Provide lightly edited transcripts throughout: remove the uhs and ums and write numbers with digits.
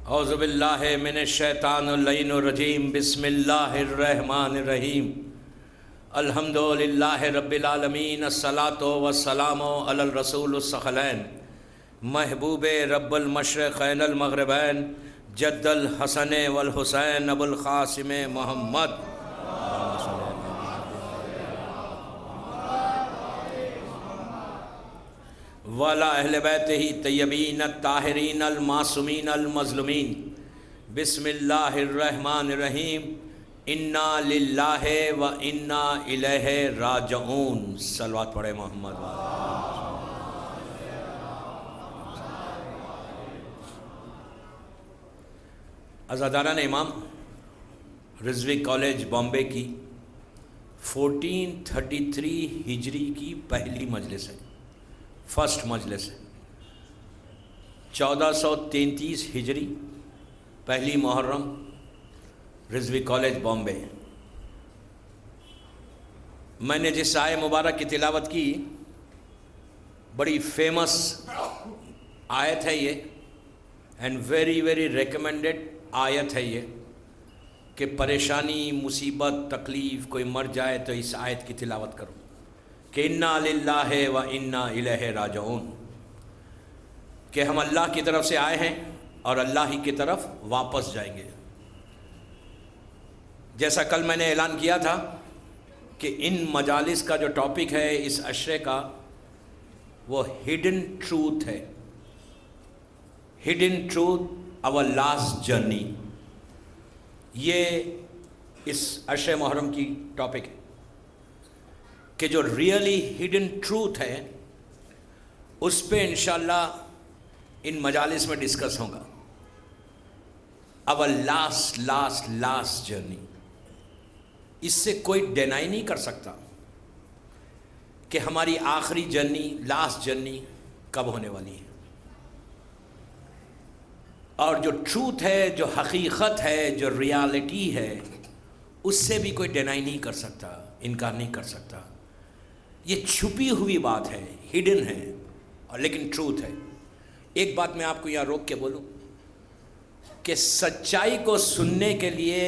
اعوذ باللہ من الشیطان اللعین الرجیم بسم اللہ الرحمن الرحیم الحمد للہ رب العالمین الصلاۃ والسلام علی الرسول الثقلین محبوب رب المشرقین المغربین جد الحسن والحسین ابو القاسم محمد وعلی اہل بیتہ طیبین الطاہرین المعصومین المظلومین بسم اللہ الرحمن الرحیم انا للہ و انا الیہ راجعون صلوات پڑھے محمد عزاداران امام رضوی کالج بامبے کی 1433 ہجری کی پہلی مجلس ہے، فرسٹ مجلس ہے۔ 1433 ہجری پہلی محرم رضوی کالج بامبے۔ میں نے جس آیے مبارک کی تلاوت کی، بڑی فیمس آیت ہے یہ، اینڈ ویری ویری ریکمینڈڈ آیت ہے یہ، کہ پریشانی، مصیبت، تکلیف، کوئی مر جائے تو اس آیت کی تلاوت کرو کہ انا للہ و انا الیہ راجعون، کہ ہم اللہ کی طرف سے آئے ہیں اور اللہ ہی کی طرف واپس جائیں گے۔ جیسا کل میں نے اعلان کیا تھا کہ ان مجالس کا جو ٹاپک ہے اس عشرے کا، وہ ہڈن ٹروتھ ہے، ہڈن ٹروتھ اور لاسٹ جرنی۔ یہ اس عشر محرم کی ٹاپک ہے کہ جو ریئلی ہڈن ٹروتھ ہے اس پہ انشاءاللہ ان مجالس میں ڈسکس ہوگا۔ our last جرنی، اس سے کوئی ڈینائی نہیں کر سکتا کہ ہماری آخری جرنی، لاسٹ جرنی کب ہونے والی ہے۔ اور جو ٹروتھ ہے، جو حقیقت ہے، جو ریالٹی ہے، اس سے بھی کوئی ڈینائی نہیں کر سکتا، انکار نہیں کر سکتا۔ یہ چھپی ہوئی بات ہے، ہڈن ہے، اور لیکن ٹروتھ ہے۔ ایک بات میں آپ کو یہاں روک کے بولوں کہ سچائی کو سننے کے لیے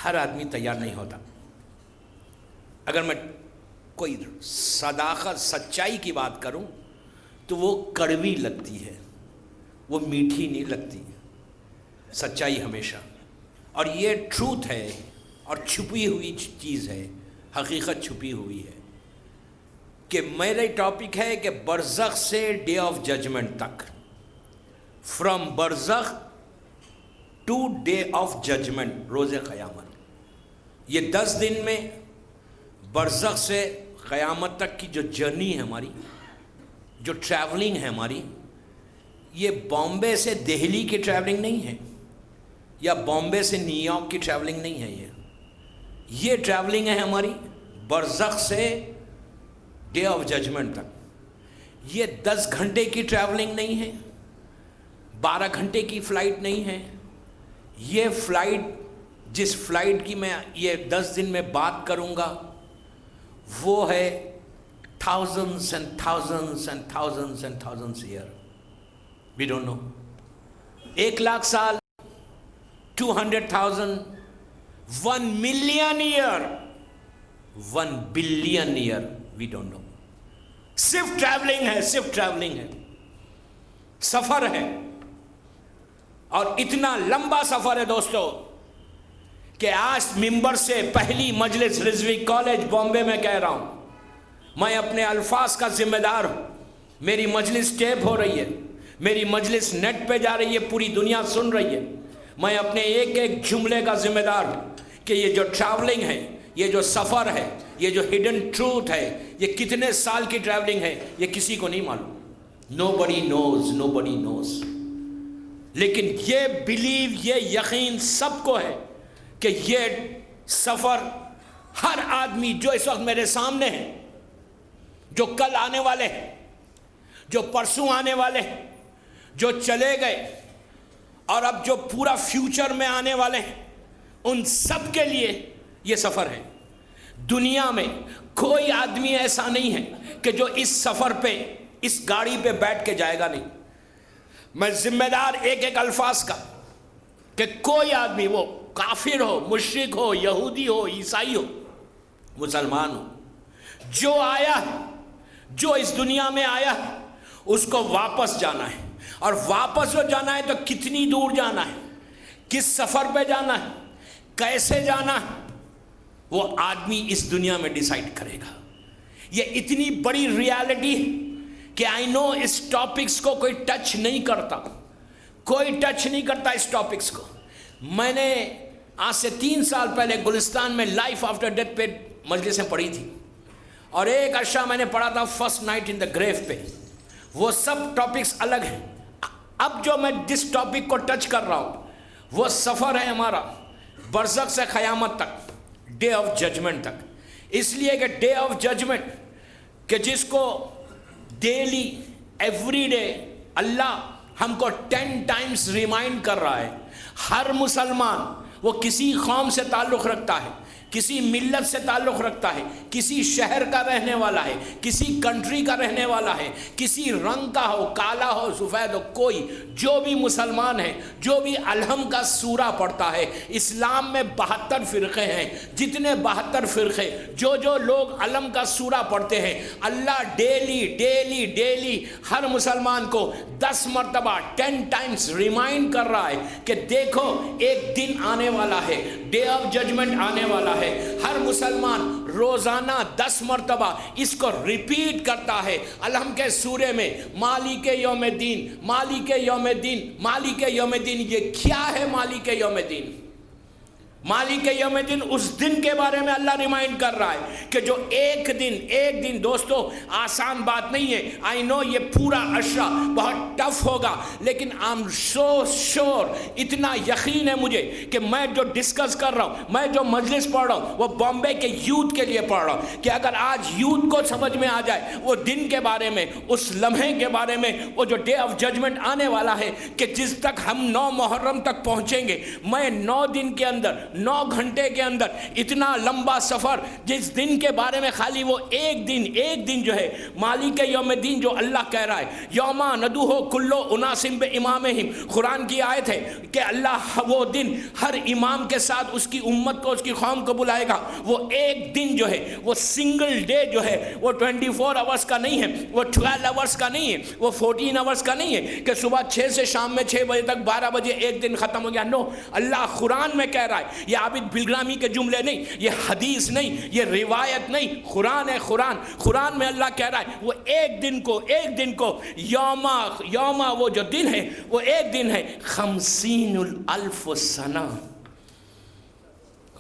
ہر آدمی تیار نہیں ہوتا۔ اگر میں کوئی صداقت، سچائی کی بات کروں تو وہ کڑوی لگتی ہے، وہ میٹھی نہیں لگتی سچائی ہمیشہ۔ اور یہ ٹروتھ ہے اور چھپی ہوئی چیز ہے، حقیقت چھپی ہوئی ہے۔ کہ میرے ٹاپک ہے کہ برزخ سے ڈے آف ججمنٹ تک، فرام برزخ ٹو ڈے آف ججمنٹ، روز قیامت۔ یہ 10 دن میں برزخ سے قیامت تک کی جو جرنی ہے ہماری، جو ٹریولنگ ہے ہماری، یہ بامبے سے دہلی کی ٹریولنگ نہیں ہے، یا بامبے سے نیو یارک کی ٹریولنگ نہیں ہے۔ یہ ٹریولنگ ہے ہماری برزخ سے ڈے آف ججمنٹ تک۔ یہ 10 گھنٹے کی ٹریولنگ نہیں ہے، 12 گھنٹے کی فلائٹ نہیں ہے۔ یہ فلائٹ، جس فلائٹ کی میں یہ 10 دن میں بات کروں گا، وہ ہے thousands and thousands and thousands and thousands year. We don't know. 1,00,000 سال، 200,000, 1 million year, 1 billion year. We don't know. صرف ٹریولنگ ہے، صرف ٹریولنگ ہے، سفر ہے۔ اور اتنا لمبا سفر ہے دوستو کہ آج ممبر سے پہلی مجلس رضوی کالج بامبے میں کہہ رہا ہوں، میں اپنے الفاظ کا ذمہ دار ہوں۔ میری مجلس ٹیپ ہو رہی ہے، میری مجلس نیٹ پہ جا رہی ہے، پوری دنیا سن رہی ہے۔ میں اپنے ایک ایک جملے کا ذمہ دار ہوں کہ یہ جو ٹریولنگ ہے، یہ جو سفر ہے، یہ جو ہڈن ٹروتھ ہے، یہ کتنے سال کی ٹریولنگ ہے، یہ کسی کو نہیں معلوم۔ nobody knows, nobody knows۔ لیکن یہ بلیو، یہ یقین سب کو ہے کہ یہ سفر ہر آدمی جو اس وقت میرے سامنے ہے، جو کل آنے والے ہیں، جو پرسوں آنے والے ہیں، جو چلے گئے، اور اب جو پورا فیوچر میں آنے والے ہیں، ان سب کے لیے یہ سفر ہے۔ دنیا میں کوئی آدمی ایسا نہیں ہے کہ جو اس سفر پہ، اس گاڑی پہ بیٹھ کے جائے گا نہیں۔ میں ذمہ دار ایک ایک الفاظ کا، کہ کوئی آدمی، وہ کافر ہو، مشرک ہو، یہودی ہو، عیسائی ہو، مسلمان ہو، جو آیا ہے، جو اس دنیا میں آیا ہے، اس کو واپس جانا ہے. اور واپس جو جانا ہے تو کتنی دور جانا ہے، کس سفر پہ جانا ہے، کیسے جانا ہے، وہ آدمی اس دنیا میں ڈیسائیڈ کرے گا. یہ اتنی بڑی ریالٹی کہ آئی نو اس ٹاپکس کو کوئی ٹچ نہیں کرتا، کوئی ٹچ نہیں کرتا اس ٹاپکس کو. میں نے آج سے 3 سال پہلے گلستان میں لائف آفٹر ڈیتھ پہ مجلسیں پڑھی تھی، اور ایک عشاء میں نے پڑھا تھا فرسٹ نائٹ ان دا گریو پہ. وہ سب ٹاپکس الگ ہیں. اب جو میں جس ٹاپک کو ٹچ کر رہا ہوں وہ سفر ہے ہمارا برزخ سے قیامت تک، ڈے آف ججمنٹ تک. اس لیے کہ ڈے آف ججمنٹ کہ جس کو ڈیلی ایوری ڈے اللہ ہم کو 10 ٹائمز ریمائنڈ کر رہا ہے. ہر مسلمان وہ کسی قوم سے تعلق رکھتا ہے، کسی ملت سے تعلق رکھتا ہے، کسی شہر کا رہنے والا ہے، کسی کنٹری کا رہنے والا ہے، کسی رنگ کا ہو، کالا ہو، سفید ہو، کوئی جو بھی مسلمان ہے، جو بھی الحم کا سورہ پڑھتا ہے. اسلام میں 72 فرقے ہیں. جتنے 72 فرقے، جو لوگ علم کا سورہ پڑھتے ہیں، اللہ ڈیلی ڈیلی ڈیلی ہر مسلمان کو 10 مرتبہ 10 ٹائمز ریمائنڈ کر رہا ہے کہ دیکھو ایک دن آنے والا ہے، ڈے آف ججمنٹ آنے والا ہے. ہر مسلمان روزانہ 10 مرتبہ اس کو ریپیٹ کرتا ہے. الحم کے سورے میں مالک یوم الدین، مالک یوم الدین، مالک یوم الدین. یہ کیا ہے مالک یوم الدین؟ مالک یوم الدین اس دن کے بارے میں اللہ ریمائنڈ کر رہا ہے کہ جو ایک دن دوستو آسان بات نہیں ہے. آئی نو یہ پورا عشرہ بہت ٹف ہوگا، لیکن آئی ایم سو شور، اتنا یقین ہے مجھے کہ میں جو ڈسکس کر رہا ہوں، میں جو مجلس پڑھ رہا ہوں، وہ بامبے کے یوتھ کے لیے پڑھ رہا ہوں کہ اگر آج یوتھ کو سمجھ میں آ جائے وہ دن کے بارے میں، اس لمحے کے بارے میں، وہ جو ڈے آف ججمنٹ آنے والا ہے کہ جس تک ہم 9 محرم تک پہنچیں گے. میں 9 دن کے اندر، 9 گھنٹے کے اندر اتنا لمبا سفر، جس دن کے بارے میں خالی وہ ایک دن جو ہے مالک یوم الدین جو اللہ کہہ رہا ہے، یوم ندعو کل اناس بامامہم. قرآن کی آیت ہے کہ اللہ وہ دن ہر امام کے ساتھ اس کی امت کو، اس کی قوم کو بلائے گا. وہ ایک دن جو ہے، وہ سنگل ڈے جو ہے، وہ 24 آورس کا نہیں ہے، وہ 12 آورس کا نہیں ہے، وہ 14 آورس کا نہیں ہے کہ صبح 6 سے شام میں 6 بجے تک 12 بجے ایک دن ختم ہو گیا. نو، اللہ قرآن میں کہہ رہا ہے. یہ عابد بلگرامی کے جملے نہیں، یہ حدیث نہیں، یہ روایت نہیں، قرآن ہے. قرآن میں اللہ کہہ رہا ہے وہ ایک دن کو یوم وہ جو دن ہے وہ ایک دن ہے 50,000 سنہ.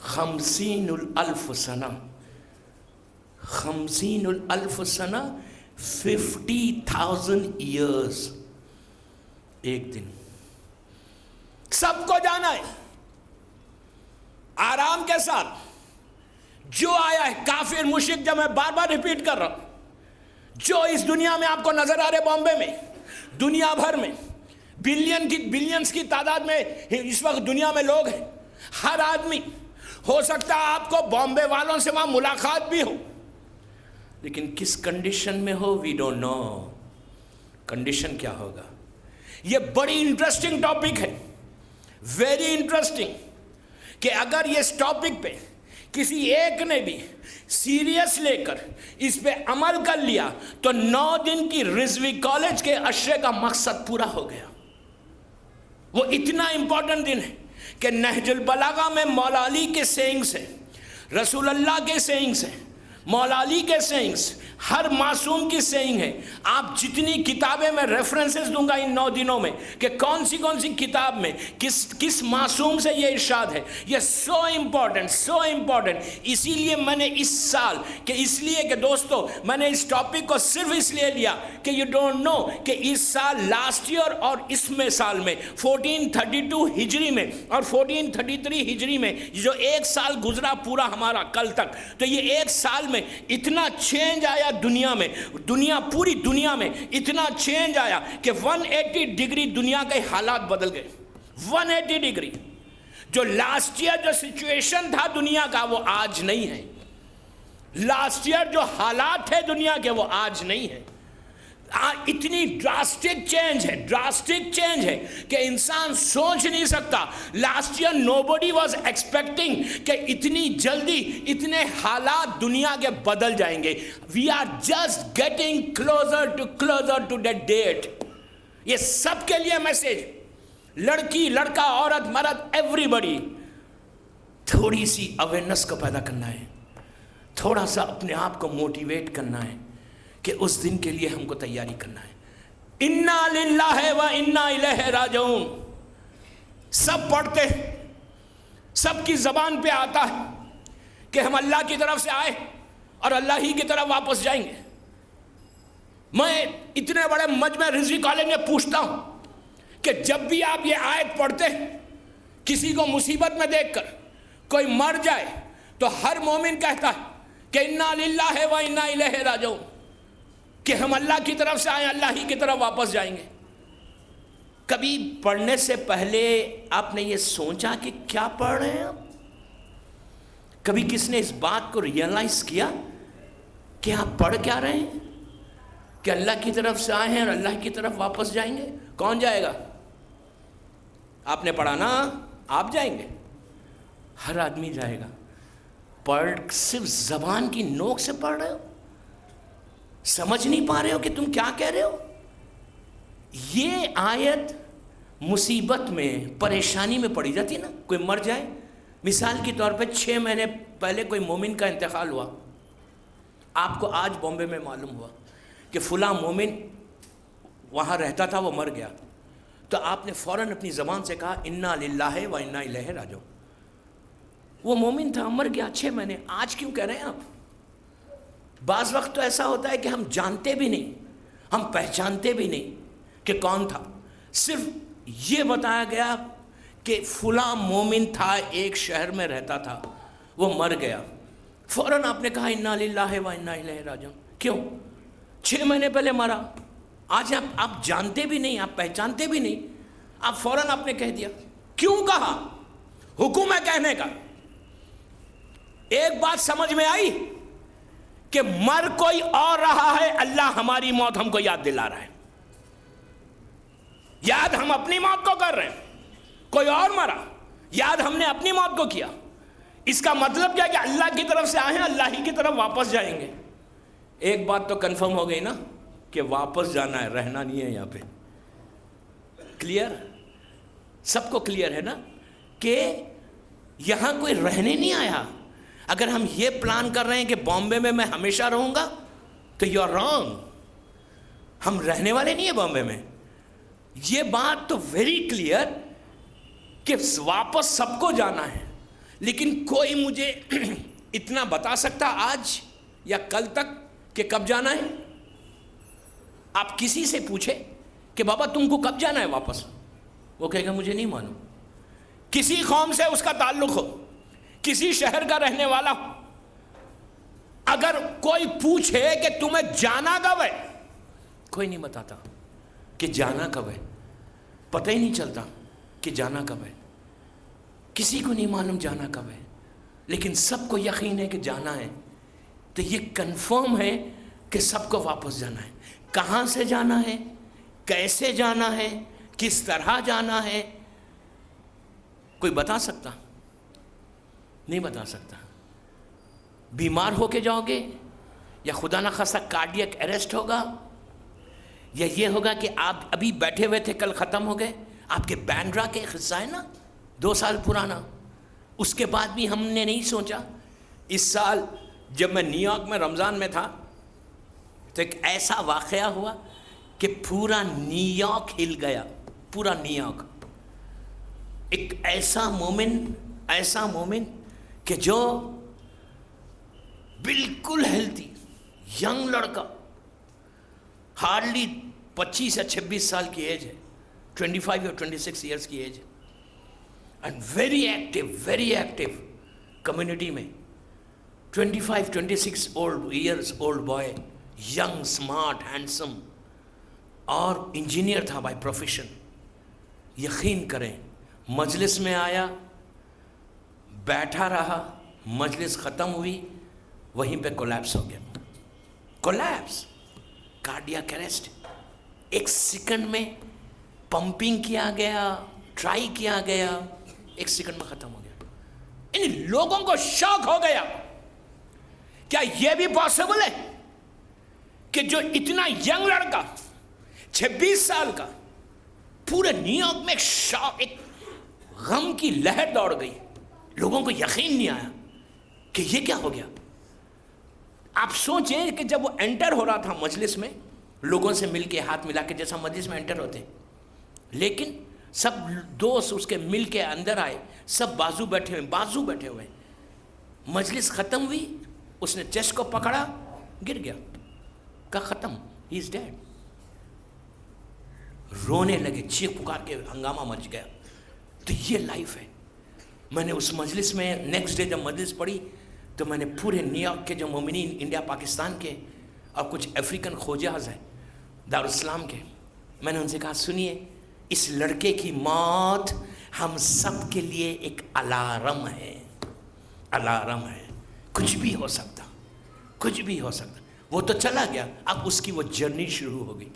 50,000 سنہ، 50,000 سنہ، 50,000 ایئرز. ایک دن سب کو جانا ہے آرام کے ساتھ. جو آیا ہے کافر مشرک، جب میں بار بار ریپیٹ کر رہا ہوں، جو اس دنیا میں آپ کو نظر آ رہے، بامبے میں، دنیا بھر میں بلینز کی تعداد میں اس وقت دنیا میں لوگ ہیں. ہر آدمی، ہو سکتا ہے آپ کو بامبے والوں سے وہاں ملاقات بھی ہو، لیکن کس کنڈیشن میں ہو وی ڈونٹ نو. کنڈیشن کیا ہوگا؟ یہ بڑی انٹرسٹنگ ٹاپک ہے، ویری انٹرسٹنگ، کہ اگر یہ اس ٹاپک پہ کسی ایک نے بھی سیریس لے کر اس پہ عمل کر لیا تو 9 دن کی رضوی کالج کے عشرے کا مقصد پورا ہو گیا. وہ اتنا امپورٹنٹ دن ہے کہ نہج البلاغہ میں مولا علی کے سینگز ہیں، رسول اللہ کے سینگز ہیں، مولا علی کے سینگز، ہر معصوم کی سینگ ہے. آپ جتنی کتابیں میں ریفرنسز دوں گا ان 9 دنوں میں کہ کون سی کتاب میں کس معصوم سے یہ ارشاد ہے، یہ سو امپورٹنٹ. اسی لیے میں نے اس سال اس لیے کہ دوستو میں نے اس ٹاپک کو صرف اس لیے لیا کہ یو ڈونٹ نو کہ اس سال لاسٹ ایئر اور اس میں سال میں 1432 ہجری میں اور 1433 ہجری میں جو ایک سال گزرا پورا ہمارا کل تک، تو یہ ایک سال میں اتنا چینج آیا دنیا میں، پوری دنیا میں اتنا چینج آیا کہ 180 ڈگری دنیا کے حالات بدل گئے. 180 ڈگری. جو لاسٹ ایئر جو سچویشن تھا دنیا کا وہ آج نہیں ہے. لاسٹ ایئر جو حالات تھے دنیا کے وہ آج نہیں ہے. اتنی ڈراسٹک چینج ہے کہ انسان سوچ نہیں سکتا. Last year nobody was expecting کہ اتنی جلدی اتنے حالات دنیا کے بدل جائیں گے. We are just getting closer to that date. یہ سب کے لیے میسج, لڑکی لڑکا عورت مرد ایوری بڈی, تھوڑی سی اویئرنیس کو پیدا کرنا ہے, تھوڑا سا اپنے آپ کو موٹیویٹ کرنا ہے کہ اس دن کے لیے ہم کو تیاری کرنا ہے. انا للہ و انا الیہ راجعون سب پڑھتے ہیں, سب کی زبان پہ آتا ہے کہ ہم اللہ کی طرف سے آئے اور اللہ ہی کی طرف واپس جائیں گے. میں اتنے بڑے مجمع رضوی کالج میں پوچھتا ہوں کہ جب بھی آپ یہ آیت پڑھتے ہیں, کسی کو مصیبت میں دیکھ کر کوئی مر جائے تو ہر مومن کہتا ہے کہ انا للہ و انا الیہ راجعون, کہ ہم اللہ کی طرف سے آئیں, اللہ ہی کی طرف واپس جائیں گے. کبھی پڑھنے سے پہلے آپ نے یہ سوچا کہ کیا پڑھ رہے ہیں آپ؟ کبھی کس نے اس بات کو ریئلائز کیا کہ آپ پڑھ کیا رہے ہیں؟ کہ اللہ کی طرف سے آئے ہیں اور اللہ کی طرف واپس جائیں گے. کون جائے گا؟ آپ نے پڑھا نا, آپ جائیں گے, ہر آدمی جائے گا. پڑھ صرف زبان کی نوک سے پڑھ رہے ہو, سمجھ نہیں پا رہے ہو کہ تم کیا کہہ رہے ہو. یہ آیت مصیبت میں پریشانی میں پڑھی جاتی ہے نا. کوئی مر جائے, مثال کے طور پہ 6 مہینے پہلے کوئی مومن کا انتقال ہوا, آپ کو آج بامبے میں معلوم ہوا کہ فلاں مومن وہاں رہتا تھا, وہ مر گیا, تو آپ نے فوراً اپنی زبان سے کہا انا للہ و انا الیہ راجعون. وہ مومن تھا, مر گیا 6 مہینے, آج کیوں کہہ رہے ہیں آپ؟ بعض وقت تو ایسا ہوتا ہے کہ ہم جانتے بھی نہیں, ہم پہچانتے بھی نہیں کہ کون تھا. صرف یہ بتایا گیا کہ فلاں مومن تھا, ایک شہر میں رہتا تھا, وہ مر گیا. فوراً آپ نے کہا انا للہ و انا الیہ راجعون. کیوں؟ 6 مہینے پہلے مرا. آج آپ جانتے بھی نہیں, آپ پہچانتے بھی نہیں, آپ فوراً آپ نے کہہ دیا. کیوں کہا؟ حکم ہے کہنے کا. ایک بات سمجھ میں آئی کہ مر کوئی اور رہا ہے, اللہ ہماری موت ہم کو یاد دلا رہا ہے. یاد ہم اپنی موت کو کر رہے ہیں, کوئی اور مرا, یاد ہم نے اپنی موت کو کیا. اس کا مطلب کیا کہ اللہ کی طرف سے آئے ہیں, اللہ ہی کی طرف واپس جائیں گے. ایک بات تو کنفرم ہو گئی نا کہ واپس جانا ہے, رہنا نہیں ہے یہاں پہ. کلیئر؟ سب کو کلیئر ہے نا کہ یہاں کوئی رہنے نہیں آیا. اگر ہم یہ پلان کر رہے ہیں کہ بامبے میں ہمیشہ رہوں گا تو یو آر رانگ. ہم رہنے والے نہیں ہیں بامبے میں. یہ بات تو ویری کلیئر کہ واپس سب کو جانا ہے, لیکن کوئی مجھے اتنا بتا سکتا آج یا کل تک کہ کب جانا ہے؟ آپ کسی سے پوچھے کہ بابا تم کو کب جانا ہے واپس, وہ کہے گا مجھے نہیں معلوم. کسی قوم سے اس کا تعلق ہو, کسی شہر کا رہنے والا ہو, اگر کوئی پوچھے کہ تمہیں جانا کب ہے, کوئی نہیں بتاتا کہ جانا کب ہے. پتہ ہی نہیں چلتا کہ جانا کب ہے. کسی کو نہیں معلوم جانا کب ہے, لیکن سب کو یقین ہے کہ جانا ہے. تو یہ کنفرم ہے کہ سب کو واپس جانا ہے. کہاں سے جانا ہے, کیسے جانا ہے, کس طرح جانا ہے, کوئی بتا سکتا؟ نہیں بتا سکتا. بیمار ہو کے جاؤ گے, یا خدا نخواستہ کارڈیک اریسٹ ہوگا, یا یہ ہوگا کہ آپ ابھی بیٹھے ہوئے تھے, کل ختم ہو گئے. آپ کے بینڈرا کے قصہ ہے نا 2 سال پرانا, اس کے بعد بھی ہم نے نہیں سوچا. اس سال جب میں نیو یارک میں رمضان میں تھا تو ایک ایسا واقعہ ہوا کہ پورا نیو یارک ہل گیا, پورا نیو یارک. ایک ایسا مومن کہ جو بالکل ہیلتھی ینگ لڑکا, ہارڈلی 25 یا 26 سال کی ایج ہے, 25 یا 26 ایئرس کی ایج ہے, اینڈ ویری ایکٹیو کمیونٹی میں. 25-26 years old boy, young, smart, handsome, اور انجینئر تھا بائی پروفیشن. یقین کریں, مجلس میں آیا, بیٹھا رہا, مجلس ختم ہوئی, وہیں پہ کولیپس ہو گیا. Collapse, cardiac arrest. ایک سیکنڈ میں پمپنگ کیا گیا، ٹرائی کیا گیا، ایک سیکنڈ میں ختم ہو گیا. ان لوگوں کو شوق ہو گیا. کیا یہ بھی پاسبل ہے کہ جو اتنا ینگ لڑکا 26 سال کا، پورے نیو یارک میں ایک غم کی لہر دوڑ گئی، لوگوں کو یقین نہیں آیا کہ یہ کیا ہو گیا. آپ سوچیں کہ جب وہ انٹر ہو رہا تھا مجلس میں، لوگوں سے مل کے ہاتھ ملا کے جیسا مجلس میں انٹر ہوتے، لیکن سب دوست اس کے مل کے اندر آئے، سب بازو بیٹھے ہوئے. مجلس ختم ہوئی، اس نے چیسٹ کو پکڑا، گر گیا، کہا ختم، ہی از ڈیڈ. رونے لگے، چیخ پکار کے ہنگامہ مچ گیا. تو یہ لائف ہے. میں نے اس مجلس میں نیکسٹ ڈے جب مجلس پڑھی تو میں نے پورے نیو یارک کے جو مومنین انڈیا پاکستان کے اور کچھ افریقن خوجاز ہیں دارالاسلام کے، میں نے ان سے کہا سنیے، اس لڑکے کی موت ہم سب کے لیے ایک الارم ہے. الارم ہے، کچھ بھی ہو سکتا، کچھ بھی ہو سکتا. وہ تو چلا گیا، اب اس کی وہ جرنی شروع ہو گئی.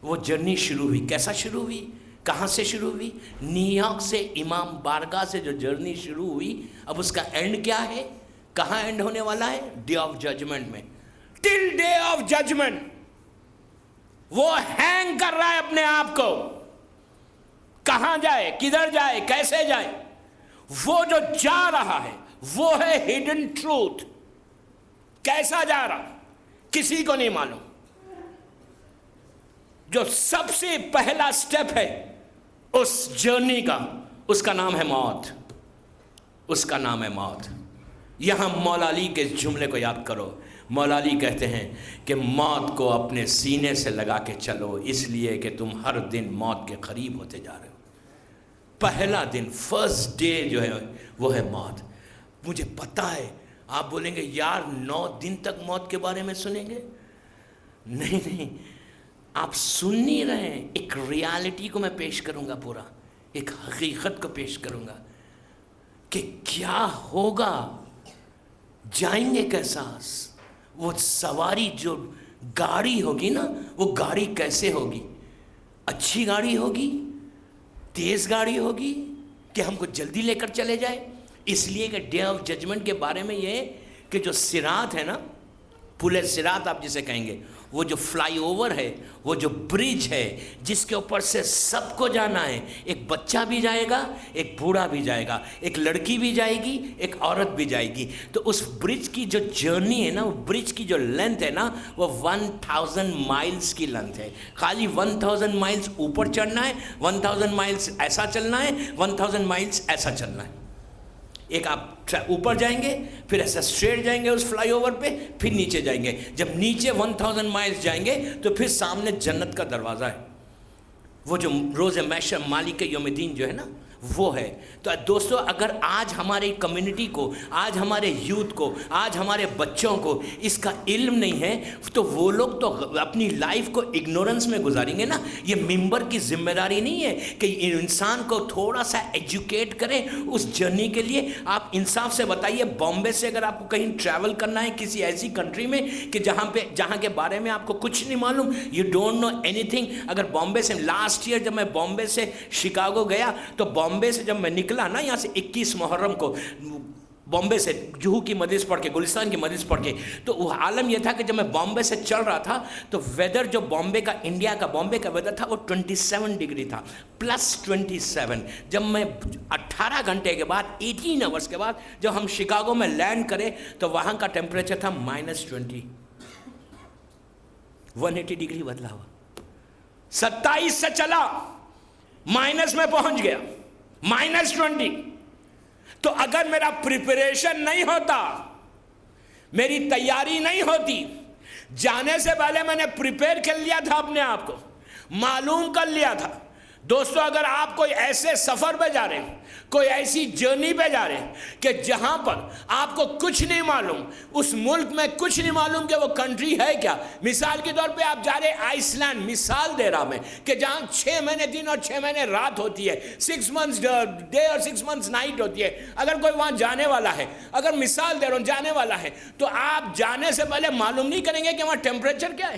وہ جرنی شروع ہوئی. کیسا شروع ہوئی؟ کہاں سے شروع ہوئی؟ نیو یارک سے امام بارگاہ سے جو جرنی شروع ہوئی، اب اس کا اینڈ کیا ہے؟ کہاں اینڈ ہونے والا ہے؟ ڈے آف ججمنٹ میں. ٹل ڈے آف ججمنٹ وہ ہینگ کر رہا ہے اپنے آپ کو. کہاں جائے، کدھر جائے، کیسے جائے؟ وہ جو جا رہا ہے وہ ہے ہڈن ٹروتھ. کیسا جا رہا کسی کو نہیں معلوم. جو سب سے پہلا سٹیپ ہے اس جرنی کا، اس کا نام ہے موت. اس کا نام ہے موت. یہاں مولا علی کے جملے کو یاد کرو. مولا علی کہتے ہیں کہ موت کو اپنے سینے سے لگا کے چلو، اس لیے کہ تم ہر دن موت کے قریب ہوتے جا رہے ہو. پہلا دن، فرسٹ ڈے جو ہے وہ ہے موت. مجھے پتا ہے آپ بولیں گے یار 9 دن تک موت کے بارے میں سنیں گے. نہیں، آپ سن نہیں رہے ہیں. ایک ریالٹی کو میں پیش کروں گا، پورا ایک حقیقت کو پیش کروں گا کہ کیا ہوگا. جائیں گے کیسا؟ وہ سواری جو گاڑی ہوگی نا، وہ گاڑی کیسے ہوگی؟ اچھی گاڑی ہوگی، تیز گاڑی ہوگی کہ ہم کو جلدی لے کر چلے جائے. اس لیے کہ ڈے آف ججمنٹ کے بارے میں یہ کہ جو صراط ہے نا، پل صراط آپ جسے کہیں گے، وہ جو فلائی اوور ہے، وہ جو برج ہے جس کے اوپر سے سب کو جانا ہے. ایک بچہ بھی جائے گا، ایک بوڑھا بھی جائے گا، ایک لڑکی بھی جائے گی، ایک عورت بھی جائے گی. تو اس برج کی جو جرنی ہے نا، وہ برج کی جو لینتھ ہے نا، وہ 1000 مائلز کی لینتھ ہے. خالی 1000 مائلز اوپر چڑھنا ہے، 1000 مائلز ایسا چلنا ہے، 1000 مائلز ایسا چلنا ہے. ایک آپ اوپر جائیں گے، پھر ایسا اسٹریٹ جائیں گے اس فلائی اوور پہ، پھر نیچے جائیں گے. جب نیچے 1000 مائلز جائیں گے تو پھر سامنے جنت کا دروازہ ہے. وہ جو روز محشر مالک یوم الدین جو ہے نا، وہ ہے. تو دوستو، اگر آج ہماری کمیونٹی کو، آج ہمارے یوتھ کو، آج ہمارے بچوں کو اس کا علم نہیں ہے تو وہ لوگ تو اپنی لائف کو اگنورنس میں گزاریں گے نا. یہ ممبر کی ذمہ داری نہیں ہے کہ انسان کو تھوڑا سا ایجوکیٹ کریں اس جرنی کے لیے. آپ انصاف سے بتائیے، بامبے سے اگر آپ کو کہیں ٹریول کرنا ہے کسی ایسی کنٹری میں کہ جہاں کے بارے میں آپ کو کچھ نہیں معلوم، you don't know anything. اگر بامبے سے لاسٹ ایئر جب میں بامبے سے شکاگو گیا تو بامبے سے جب میں نکلا نا یہاں سے 21 محرم کو، بامبے سے جوہو کی مجلس پڑھ کے، گلستان کی مجلس پڑھ کے، تو وہ عالم یہ تھا کہ جب میں بامبے سے چل رہا تھا تو ویدر جو بامبے کا، انڈیا کا بامبے کا ویدر تھا وہ 27 ڈگری تھا، +27. جب میں 18 گھنٹے کے بعد، 18 آورس کے بعد جب ہم شکاگو میں لینڈ کرے تو وہاں کا ٹیمپریچر تھا -20. 180 ڈگری بدلا ہوا. 27 سے چلا، مائنس میں پہنچ گیا، -20. تو اگر میرا پریپریشن نہیں ہوتا، میری تیاری نہیں ہوتی، جانے سے پہلے میں نے پریپیئر کر لیا تھا، اپنے آپ کو معلوم کر لیا تھا. دوستو، اگر آپ کوئی ایسے سفر پہ جا رہے ہیں، کوئی ایسی جرنی پہ جا رہے ہیں کہ جہاں پر آپ کو کچھ نہیں معلوم، اس ملک میں کچھ نہیں معلوم کہ وہ کنٹری ہے کیا. مثال کے طور پہ آپ جا رہے ہیں آئس لینڈ، مثال دے رہا میں، کہ جہاں 6 مہینے دن اور 6 مہینے رات ہوتی ہے، 6 months ڈے اور 6 months نائٹ ہوتی ہے. اگر کوئی وہاں جانے والا ہے، اگر مثال دے رہا ہوں جانے والا ہے، تو آپ جانے سے پہلے معلوم نہیں کریں گے کہ وہاں ٹیمپریچر کیا ہے.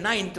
9th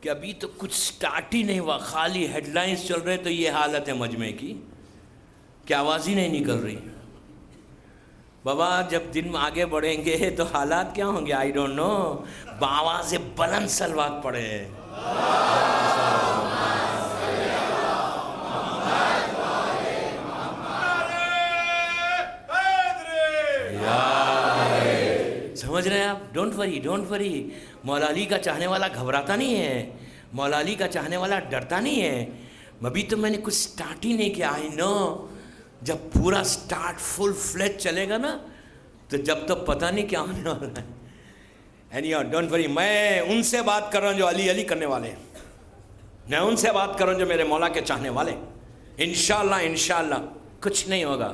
کہ ابھی تو کچھ سٹارٹ ہی نہیں ہوا, خالی ہیڈ لائنز چل رہے, تو یہ حالت ہے مجمع کی کہ آواز ہی نہیں نکل رہی. بابا جب دن آگے بڑھیں گے تو حالات کیا ہوں گے, آئی ڈونٹ نو. بآواز بلند سلوات پڑھے. سمجھ رہے ہیں آپ؟ Don't worry, don't worry. مولا علی کا چاہنے والا گھبراتا نہیں ہے, مولا علی کا چاہنے والا ڈرتا نہیں ہے. ابھی تو میں نے کچھ سٹارٹ ہی نہیں کیا. آئی نو جب پورا سٹارٹ فل فلیج چلے گا نا, تو جب تک پتہ نہیں کیا ہونے والا ہے. Any don't worry. میں ان سے بات کر رہا ہوں جو علی علی کرنے والے, میں ان سے بات کر رہا ہوں جو میرے مولا کے چاہنے والے. انشاءاللہ انشاءاللہ کچھ نہیں ہوگا,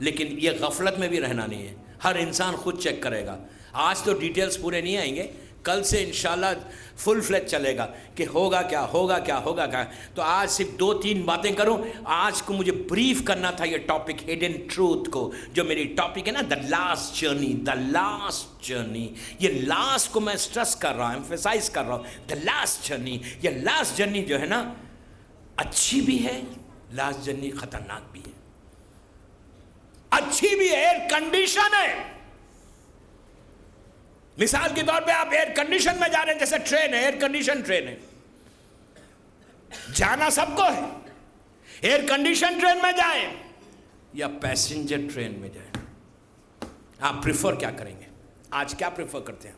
لیکن یہ غفلت میں بھی رہنا نہیں ہے. ہر انسان خود چیک کرے گا. آج تو ڈیٹیلز پورے نہیں آئیں گے, کل سے انشاءاللہ فل فلیج چلے گا کہ ہوگا کیا ہوگا کیا ہوگا کیا. تو آج صرف 2-3 باتیں کروں. آج کو مجھے بریف کرنا تھا یہ ٹاپک ہیڈن ٹروتھ کو, جو میری ٹاپک ہے نا, the last journey. The last journey, یہ لاسٹ کو میں سٹریس کر رہا ہوں, ایمفیسائز کر رہا ہوں. دا لاسٹ جرنی, یہ لاسٹ جرنی جو ہے نا, اچھی بھی ہے, لاسٹ جرنی خطرناک بھی ہے. اچھی بھی ہے, ایئر کنڈیشن ہے. مثال کے طور پہ آپ ایئر کنڈیشن میں جا رہے ہیں, جیسے ٹرین ہے, ایئر کنڈیشن ٹرین ہے, جانا سب کو ہے. ایئر کنڈیشن ٹرین میں جائیں یا پیسنجر ٹرین میں جائیں, آپ پریفر کیا کریں گے؟ آج کیا پریفر کرتے ہیں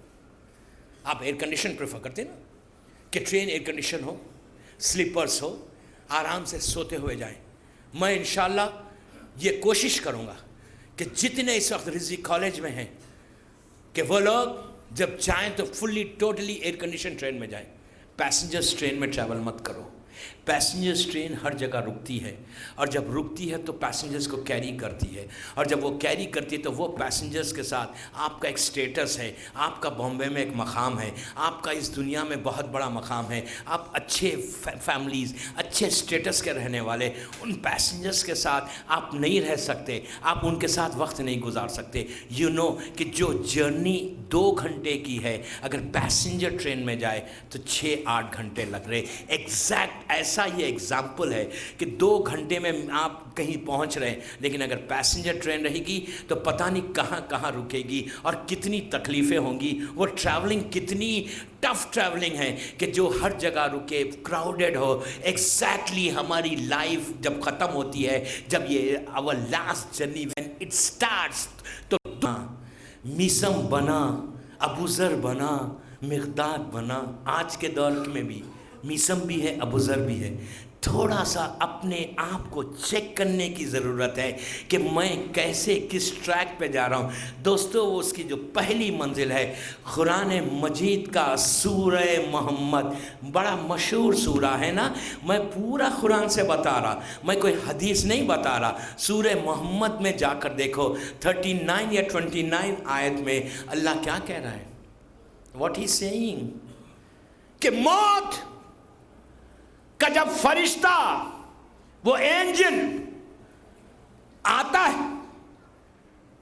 آپ؟ ایئر کنڈیشن پریفر کرتے ہیں نا, کہ ٹرین ایئر کنڈیشن ہو, سلیپرز ہو, آرام سے سوتے ہوئے جائیں. میں انشاءاللہ یہ کوشش کروں گا کہ جتنے اس وقت رضوی کالج میں ہیں, کہ وہ لوگ جب جائیں تو فلی ٹوٹلی ایئر کنڈیشن ٹرین میں جائیں. پیسنجرز ٹرین میں ٹریول مت کرو. پیسنجرز ٹرین ہر جگہ رکتی ہے, اور جب رکتی ہے تو پیسنجرز کو کیری کرتی ہے, اور جب وہ کیری کرتی ہے تو وہ پیسنجرز کے ساتھ آپ کا ایک سٹیٹس ہے, آپ کا بامبے میں ایک مقام ہے, آپ کا اس دنیا میں بہت بڑا مقام ہے. آپ اچھے فیملیز, اچھے سٹیٹس کے رہنے والے, ان پیسنجرز کے ساتھ آپ نہیں رہ سکتے, آپ ان کے ساتھ وقت نہیں گزار سکتے. یو نو کہ جو جرنی 2 گھنٹے کی ہے, اگر پیسنجر ٹرین میں جائے تو 6-8 گھنٹے لگ رہے. ایگزیکٹ ایسا یہ ایگزامپل ہے کہ 2 گھنٹے میں آپ کہیں پہنچ رہے ہیں, لیکن اگر پیسنجر ٹرین رہے گی تو پتہ نہیں کہاں کہاں رکے گی اور کتنی تکلیفیں ہوں گی. وہ ٹریولنگ کتنی ٹف ٹریولنگ ہے کہ جو ہر جگہ رکے, کراؤڈڈ ہو. ایگزیکٹلی ہماری لائف جب ختم ہوتی ہے, جب یہ our last journey when it starts, تو میسم بنا, ابوذر بنا, مقداد بنا. آج کے دور میں بھی میسم بھی ہے, ابوذر بھی ہے. تھوڑا سا اپنے آپ کو چیک کرنے کی ضرورت ہے کہ میں کیسے کس ٹریک پہ جا رہا ہوں. دوستو, اس کی جو پہلی منزل ہے قرآن مجید کا سورہ محمد, بڑا مشہور سورہ ہے نا. میں پورا قرآن سے بتا رہا, میں کوئی حدیث نہیں بتا رہا. سورہ محمد میں جا کر دیکھو 39 یا 29 آیت میں اللہ کیا کہہ رہا ہے. واٹ ہی سیئنگ, کہ موت کا جب فرشتہ, وہ اینجل آتا ہے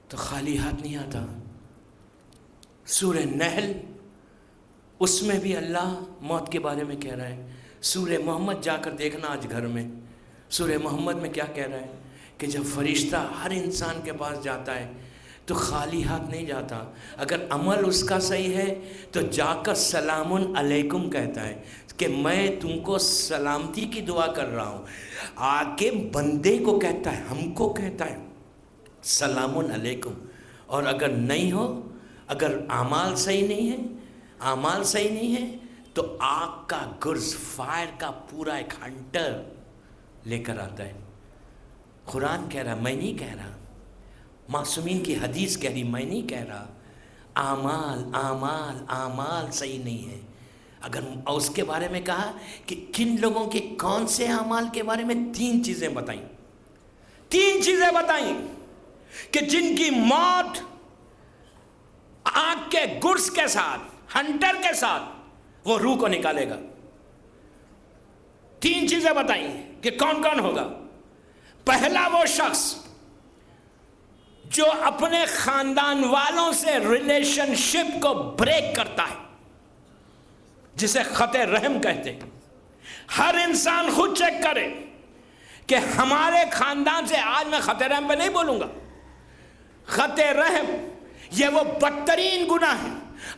تو خالی ہاتھ نہیں آتا. سورہ نحل, اس میں بھی اللہ موت کے بارے میں کہہ رہا ہے. سورہ محمد جا کر دیکھنا آج گھر میں, سورہ محمد میں کیا کہہ رہا ہے کہ جب فرشتہ ہر انسان کے پاس جاتا ہے تو خالی ہاتھ نہیں جاتا. اگر عمل اس کا صحیح ہے تو جا کر سلام علیکم کہتا ہے کہ میں تم کو سلامتی کی دعا کر رہا ہوں. آگے بندے کو کہتا ہے, ہم کو کہتا ہے سلام علیکم. اور اگر نہیں ہو, اگر اعمال صحیح نہیں ہے, اعمال صحیح نہیں ہے, تو آگ کا گرز, فائر کا پورا ایک ہنٹر لے کر آتا ہے. قرآن کہہ رہا, میں نہیں کہہ رہا, معصومین کی حدیث کہہ رہی, میں نہیں کہہ رہا. اعمال اعمال اعمال صحیح نہیں ہے. اگر اس کے بارے میں کہا کہ کن لوگوں کے کون سے اعمال کے بارے میں 3 چیزیں بتائیں, 3 چیزیں بتائیں کہ جن کی موت آگ کے گرز کے ساتھ, ہنٹر کے ساتھ وہ روح کو نکالے گا. 3 چیزیں بتائیں کہ کون کون ہوگا. پہلا وہ شخص جو اپنے خاندان والوں سے ریلیشن شپ کو بریک کرتا ہے, جسے خط رحم کہتے ہیں. ہر انسان خود چیک کرے کہ ہمارے خاندان سے، آج میں خط رحم پہ نہیں بولوں گا، خط رحم یہ وہ بدترین گناہ ہے.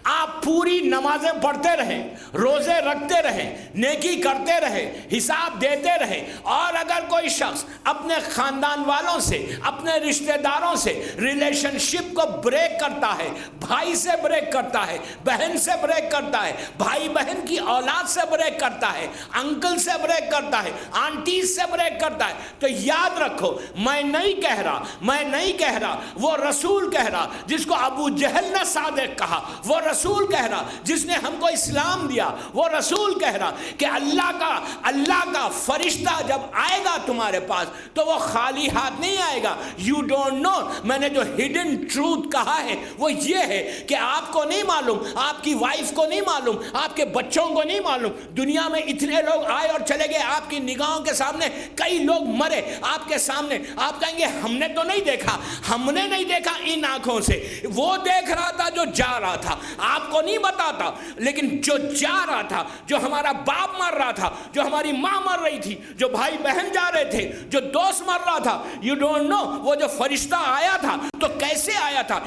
آپ پوری نمازیں پڑھتے رہیں، روزے رکھتے رہیں، نیکی کرتے رہیں، حساب دیتے رہیں، اور اگر کوئی شخص اپنے خاندان والوں سے، اپنے رشتہ داروں سے ریلیشن شپ کو بریک کرتا ہے، بھائی سے بریک کرتا ہے، بہن سے بریک کرتا ہے، بھائی بہن کی اولاد سے بریک کرتا ہے، انکل سے بریک کرتا ہے، آنٹیز سے بریک کرتا ہے، تو یاد رکھو، میں نہیں کہہ رہا، وہ رسول کہہ رہا جس کو ابو جہل نے صادق کہا، وہ رسول کہہ رہا جس نے ہم کو اسلام دیا، وہ رسول کہہ رہا کہ اللہ کا فرشتہ جب آئے گا تمہارے پاس تو وہ خالی ہاتھ نہیں آئے گا. یو ڈونٹ نو. میں نے جو ہڈن ٹروتھ کہا ہے وہ یہ ہے کہ آپ کو نہیں معلوم، آپ کی وائف کو نہیں معلوم، آپ کے بچوں کو نہیں معلوم. دنیا میں اتنے لوگ آئے اور چلے گئے، آپ کی نگاہوں کے سامنے کئی لوگ مرے آپ کے سامنے. آپ کہیں گے ہم نے تو نہیں دیکھا، ہم نے نہیں دیکھا ان آنکھوں سے. وہ دیکھ رہا تھا جو جا رہا تھا، آپ کو نہیں بتاتا، لیکن جو جا رہا تھا، جو ہمارا باپ مر رہا تھا، جو ہماری ماں مر رہی تھی، جو بھائی بہن جا رہے تھے، جو دوست مر رہا تھا، یو ڈونٹ نو. وہ جو فرشتہ آیا تھا تو کیسے آیا تھا؟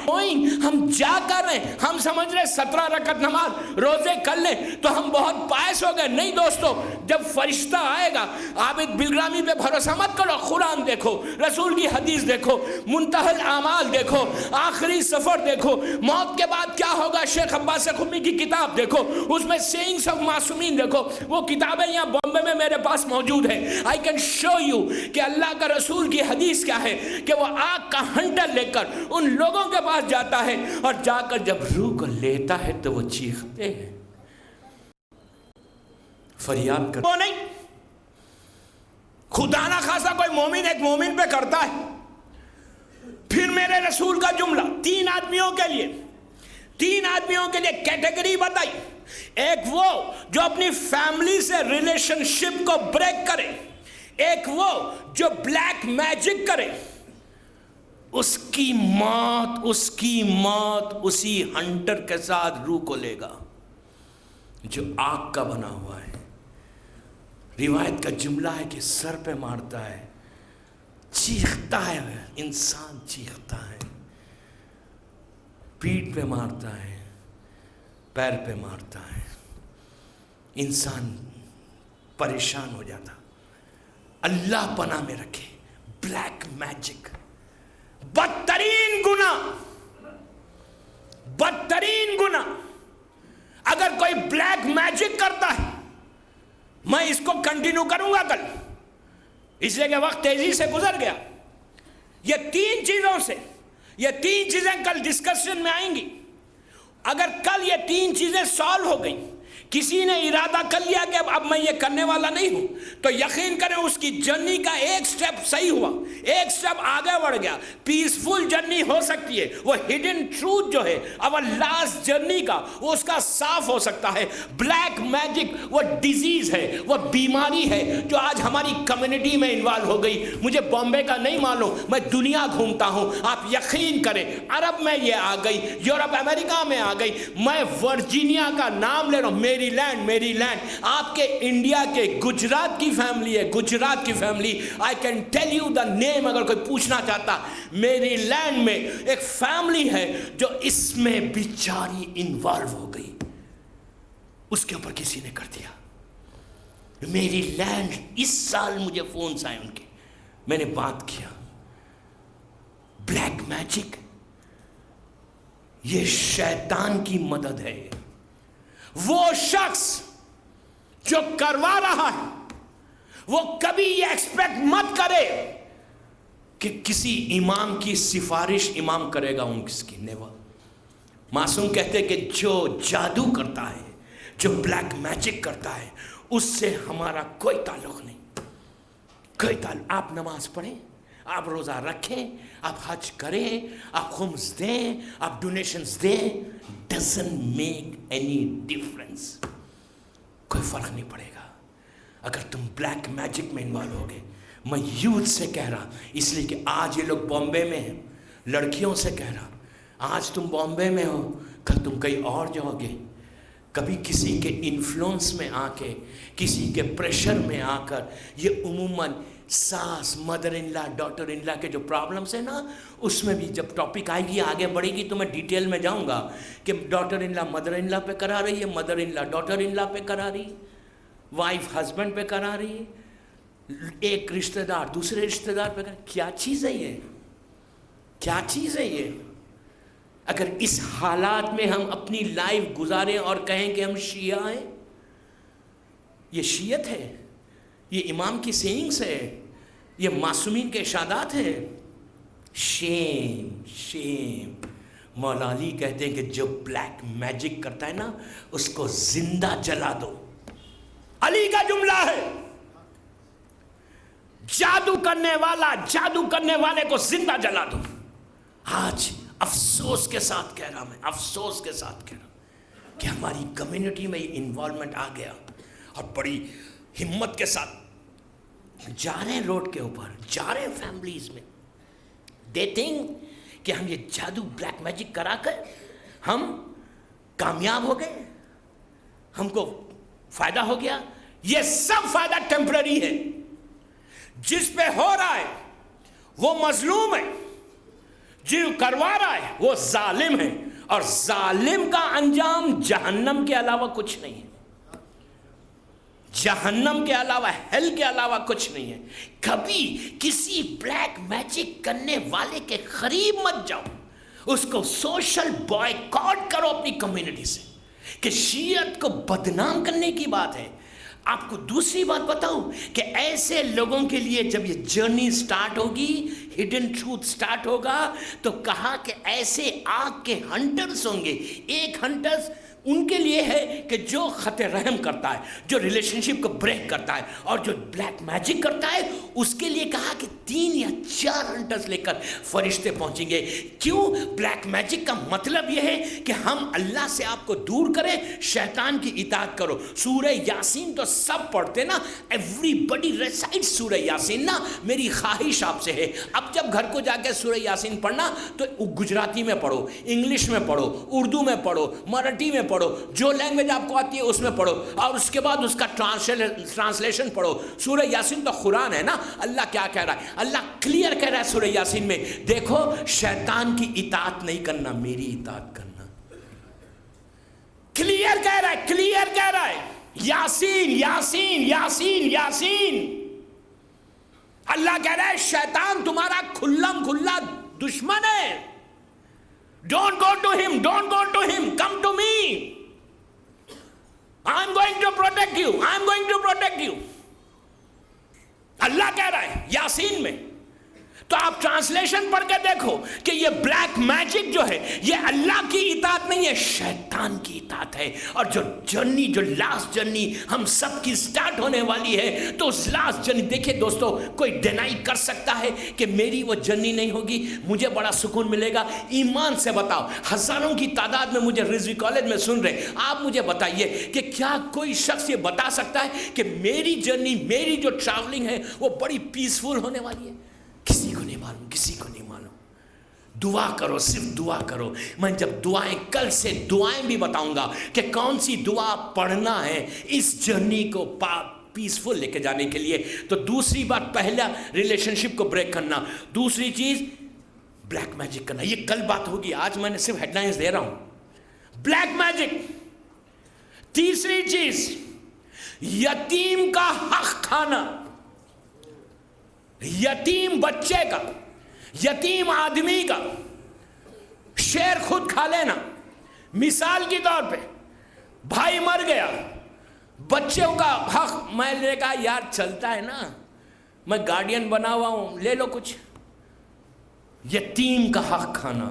ہم جا کر رہے ہیں، ہم سمجھ رہے 17 رکعت نماز روزے کر لیں تو ہم بہت پائس ہو گئے. نہیں دوستو، جب فرشتہ آئے گا، عابد بلگرامی پہ بھروسہ مت کرو. قرآن دیکھو، رسول کی حدیث دیکھو، منتہی الاعمال دیکھو، آخری سفر دیکھو، موت کے بعد کیا ہوگا شیخ عباس خمی کی کتاب دیکھو، اس میں سینگز آف معصومین دیکھو. وہ کتابیں یہاں بامبے میں میرے پاس موجود ہیں. آئی کین شو یو کہ اللہ کا رسول کی حدیث کیا ہے کہ وہ آگ کا ہنٹر لے کر ان لوگوں کے پاس جاتا ہے، اور جا کر جب روح کو لیتا ہے تو وہ چیختے ہیں، فریاد کرتے. وہ نہیں، خدا نہ خاصا کوئی مومن ایک مومن پہ کرتا ہے. پھر میرے رسول کا جملہ تین آدمیوں کے لیے کیٹیگری بتائی. ایک وہ جو اپنی فیملی سے ریلیشن شپ کو بریک کرے، ایک وہ جو بلیک میجک کرے. اس کی موت اسی ہنٹر کے ساتھ روح کو لے گا جو آگ کا بنا ہوا ہے. روایت کا جملہ ہے کہ سر پہ مارتا ہے، چیختا ہے، انسان چیختا ہے، پیٹھ پہ مارتا ہے، پیر پہ مارتا ہے، انسان پریشان ہو جاتا. اللہ پناہ میں رکھے. بلیک میجک، بدترین گناہ. اگر کوئی بلیک میجک کرتا ہے، میں اس کو کنٹینیو کروں گا کل، اس لیے کہ وقت تیزی سے گزر گیا. یہ تین چیزیں کل ڈسکشن میں آئیں گی. اگر کل یہ تین چیزیں سالو ہو گئیں، کسی نے ارادہ کر لیا کہ اب میں یہ کرنے والا نہیں ہوں، تو یقین کریں اس کی جرنی کا ایک سٹیپ صحیح ہوا، ایک سٹیپ آگے بڑھ گیا. پیسفل جرنی ہو سکتی ہے. وہ ہڈن ٹروتھ جو ہے اور لاسٹ جرنی کا، وہ اس کا صاف ہو سکتا ہے. بلیک میجک وہ ڈیزیز ہے، وہ بیماری ہے جو آج ہماری کمیونٹی میں انوالو ہو گئی. مجھے بامبے کا نہیں معلوم، میں دنیا گھومتا ہوں. آپ یقین کریں، عرب میں یہ آ گئی، یورپ امریکہ میں آ گئی. میں ورجینیا کا نام لے رہا ہوں، میری لینڈ. آپ کے انڈیا کے گجرات کی فیملی ہے، گجرات کی family. I can tell you the name اگر کوئی پوچھنا چاہتا. میری لینڈ میں ایک فیملی ہے جو اس میں بیچاری انوالو ہو گئی، اس کے اوپر کسی نے کر دیا. میری لینڈ اس سال مجھے فونز آئے ان کے، میں نے بات کیا. بلیک میجک یہ شیطان کی مدد ہے. وہ شخص جو کروا رہا ہے وہ کبھی یہ ایکسپیکٹ مت کرے کہ کسی امام کی سفارش امام کرے گا ان کی. نیور. معصوم کہتے کہ جو جادو کرتا ہے، جو بلیک میجک کرتا ہے، اس سے ہمارا کوئی تعلق نہیں، کوئی تعلق. آپ نماز پڑھیں، آپ روزہ رکھیں، آپ حج کریں، آپ خمس دیں، آپ ڈونیشنز دیں، doesn't make any difference. کوئی فرق نہیں پڑے گا اگر تم بلیک میجک میں انوالو ہو گئے. میں یوتھ سے کہہ رہا، اس لیے کہ آج یہ لوگ بامبے میں ہیں، لڑکیوں سے کہہ رہا، آج تم بامبے میں ہو، کل تم کہیں اور جاؤ گے. کبھی کسی کے انفلوئنس میں آ کے، کسی کے پریشر میں آ کر، یہ عموماً ساس، mother in law, daughter in لا کے جو پرابلمس ہیں نا، اس میں بھی جب ٹاپک آئے گی آگے بڑھے گی تو میں ڈیٹیل میں جاؤں گا کہ ڈاٹر ان لا مدر ان لا پہ کرا رہی ہے، mother in law daughter in لا پہ کرا رہی، وائف ہسبینڈ پہ کرا رہی ہے، ایک رشتہ دار دوسرے رشتہ دار پہ کرا۔ کیا چیز ہے یہ؟ کیا چیز ہے یہ؟ اگر اس حالات میں ہم اپنی لائف گزاریں اور کہیں کہ ہم شیعہ ہیں، یہ شیعت ہے، یہ امام کی سینگز ہے، یہ معصومین کے ارشادات ہیں۔ شیم شیم۔ مولا علی کہتے ہیں کہ جو بلیک میجک کرتا ہے نا، اس کو زندہ جلا دو۔ علی کا جملہ ہے، جادو کرنے والا جادو کرنے والے کو زندہ جلا دو۔ آج افسوس کے ساتھ کہہ رہا، میں افسوس کے ساتھ کہہ رہا کہ ہماری کمیونٹی میں یہ انوالومنٹ آ گیا، اور بڑی ہمت کے ساتھ جا رہے ہیں روڈ کے اوپر، جا رہے ہیں فیملیز میں، دے تھنک کہ ہم یہ جادو بلیک میجک کرا کر ہم کامیاب ہو گئے، ہم کو فائدہ ہو گیا۔ یہ سب فائدہ ٹیمپرری ہے۔ جس پہ ہو رہا ہے وہ مظلوم ہے، جو کروا رہا ہے وہ ظالم ہے، اور ظالم کا انجام جہنم کے علاوہ کچھ نہیں ہے، جہنم کے علاوہ، ہیل کے علاوہ کچھ نہیں ہے۔ کبھی کسی بلیک میجک کرنے والے کے قریب مت جاؤ، اس کو سوشل بائیکاٹ کرو اپنی کمیونٹی سے، کہ شیعت کو بدنام کرنے کی بات ہے۔ آپ کو دوسری بات بتاؤں کہ ایسے لوگوں کے لیے جب یہ جرنی سٹارٹ ہوگی، ہڈن ٹروتھ سٹارٹ ہوگا، تو کہا کہ ایسے آگ کے ہنٹرز ہوں گے۔ ایک ہنٹرز ان کے لیے ہے کہ جو خط رحم کرتا ہے، جو ریلیشن شپ کو بریک کرتا ہے، اور جو بلیک میجک کرتا ہے، اس کے لیے کہا کہ 3 یا 4 ہنٹرز لے کر فرشتے پہنچیں گے۔ کیوں؟ بلیک میجک کا مطلب یہ ہے کہ ہم اللہ سے آپ کو دور کریں، شیطان کی اطاعت کرو۔ سورہ یاسین تو سب پڑھتے نا، ایوری بڈی ریسائٹ سورہ یاسین نا، میری خواہش آپ سے ہے اب جب گھر کو جا کے سورہ یاسین پڑھنا تو گجراتی میں پڑھو، انگلش میں پڑھو، اردو میں پڑھو، مراٹھی میں پڑھو، جو لینگویج آپ کو آتی ہے اس میں پڑھو، اور اس کے بعد اس کا ٹرانسلیشن پڑھو۔ سورہ یاسین تو قرآن ہے نا۔ اللہ کیا کہہ رہا ہے؟ اللہ کلیئر کہہ رہا ہے سورہ یاسین میں، دیکھو شیطان کی اطاعت نہیں کرنا، میری اطاعت کرنا۔ کلیئر کہہ رہا ہے، کلیئر کہہ رہا ہے، یاسین یاسین یاسین یاسین۔ اللہ کہہ رہا ہے شیطان تمہارا کھلم کھلا دشمن ہے۔ Don't go to him, don't go to him, come to me. I'm going to protect you, I'm going to protect you. اللہ کہہ رہا ہے یاسین میں۔ تو آپ ٹرانسلیشن پڑھ کے دیکھو کہ یہ بلیک میجک جو ہے یہ اللہ کی اطاعت نہیں ہے، شیطان کی اطاعت ہے۔ اور جو جرنی، جو لاسٹ جرنی ہم سب کی سٹارٹ ہونے والی ہے، تو اس لاسٹ جرنی، دیکھیں دوستو، کوئی ڈینائی کر سکتا ہے کہ میری وہ جرنی نہیں ہوگی، مجھے بڑا سکون ملے گا؟ ایمان سے بتاؤ، ہزاروں کی تعداد میں مجھے رضوی کالج میں سن رہے، آپ مجھے بتائیے کہ کیا کوئی شخص یہ بتا سکتا ہے کہ میری جرنی، میری جو ٹریولنگ ہے وہ بڑی پیسفل ہونے والی ہے؟ کسی کو نہیں معلوم، کسی کو نہیں معلوم۔ دعا کرو، صرف دعا کرو۔ میں جب دعائیں، کل سے دعائیں بھی بتاؤں گا کہ کون سی دعا پڑھنا ہے اس جرنی کو پیسفل لے کے جانے کے لیے۔ تو دوسری بات، پہلا ریلیشن شپ کو بریک کرنا، دوسری چیز بلیک میجک کرنا۔ یہ کل بات ہوگی، آج میں نے صرف ہیڈ لائنز دے رہا ہوں۔ Black magic. تیسری چیز، یتیم کا حق کھانا، یتیم بچے کا، یتیم آدمی کا شیر خود کھا لینا۔ مثال کے طور پہ بھائی مر گیا، بچوں کا حق میں لے گا، یار چلتا ہے نا، میں گارڈین بنا ہوا ہوں، لے لو کچھ۔ یتیم کا حق کھانا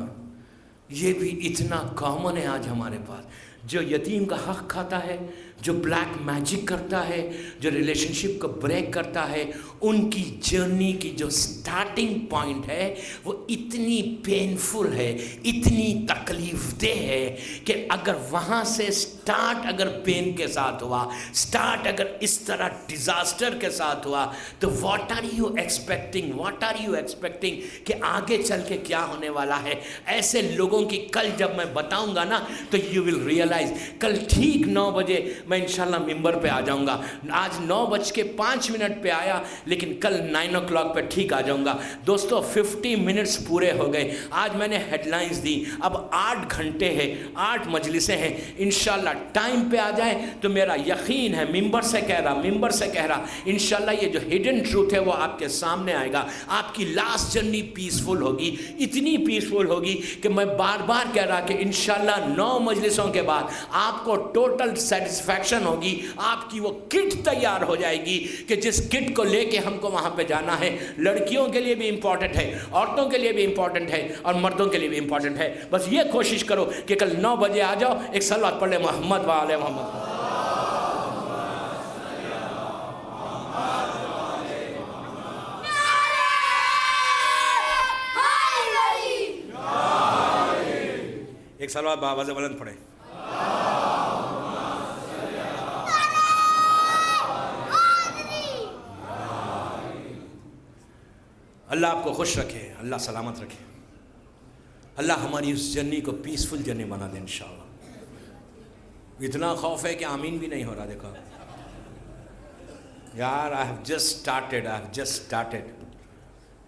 یہ بھی اتنا کامن ہے آج ہمارے پاس۔ جو یتیم کا حق کھاتا ہے جو بلیک میجک کرتا ہے، جو ریلیشنشپ کو بریک کرتا ہے، ان کی جرنی کی جو سٹارٹنگ پوائنٹ ہے وہ اتنی پینفل ہے، اتنی تکلیف دہ ہے کہ اگر وہاں سے سٹارٹ اگر پین کے ساتھ ہوا، سٹارٹ اگر اس طرح ڈیزاسٹر کے ساتھ ہوا، تو واٹ آر یو ایکسپیکٹنگ کہ آگے چل کے کیا ہونے والا ہے؟ ایسے لوگوں کی کل جب میں بتاؤں گا نا تو یو ول ریئلائز. کل ٹھیک 9 بجے میں انشاءاللہ ممبر پہ آ جاؤں گا. آج 9:05 پہ آیا، لیکن کل 9 o'clock پہ ٹھیک آ جاؤں گا. دوستو 50 منٹس پورے ہو گئے. آج میں نے ہیڈ لائنز دی، اب 8 گھنٹے ہیں، 8 مجلسیں ہیں. انشاءاللہ ٹائم پہ آ جائیں تو میرا یقین ہے، ممبر سے کہہ رہا انشاءاللہ یہ جو ہڈن ٹروتھ ہے وہ آپ کے سامنے آئے گا. آپ کی لاسٹ جرنی پیسفل ہوگی، اتنی پیسفل ہوگی کہ میں بار بار کہہ رہا کہ انشاءاللہ 9 مجلسوں کے بعد آپ کو ٹوٹل سیٹسفیکشن ہوگی. آپ کی وہ کٹ تیار ہو جائے گی کہ جس کٹ کو لے کے ہم کو وہاں پہ جانا ہے. لڑکیوں کے لیے بھی امپورٹنٹ ہے، عورتوں کے لیے بھی امپورٹنٹ ہے، اور مردوں کے لیے بھی امپورٹنٹ ہے. بس یہ کوشش کرو کہ کل 9 بجے آ جاؤ. ایک صلوات پڑھ لے محمد و آل محمد. ایک صلوات بآواز بلند پڑھیں. اللہ آپ کو خوش رکھے، اللہ سلامت رکھے، اللہ ہماری اس جرنی کو پیسفل جرنی بنا دے انشاءاللہ. اتنا خوف ہے کہ آمین بھی نہیں ہو رہا. دیکھو یار، I have just started.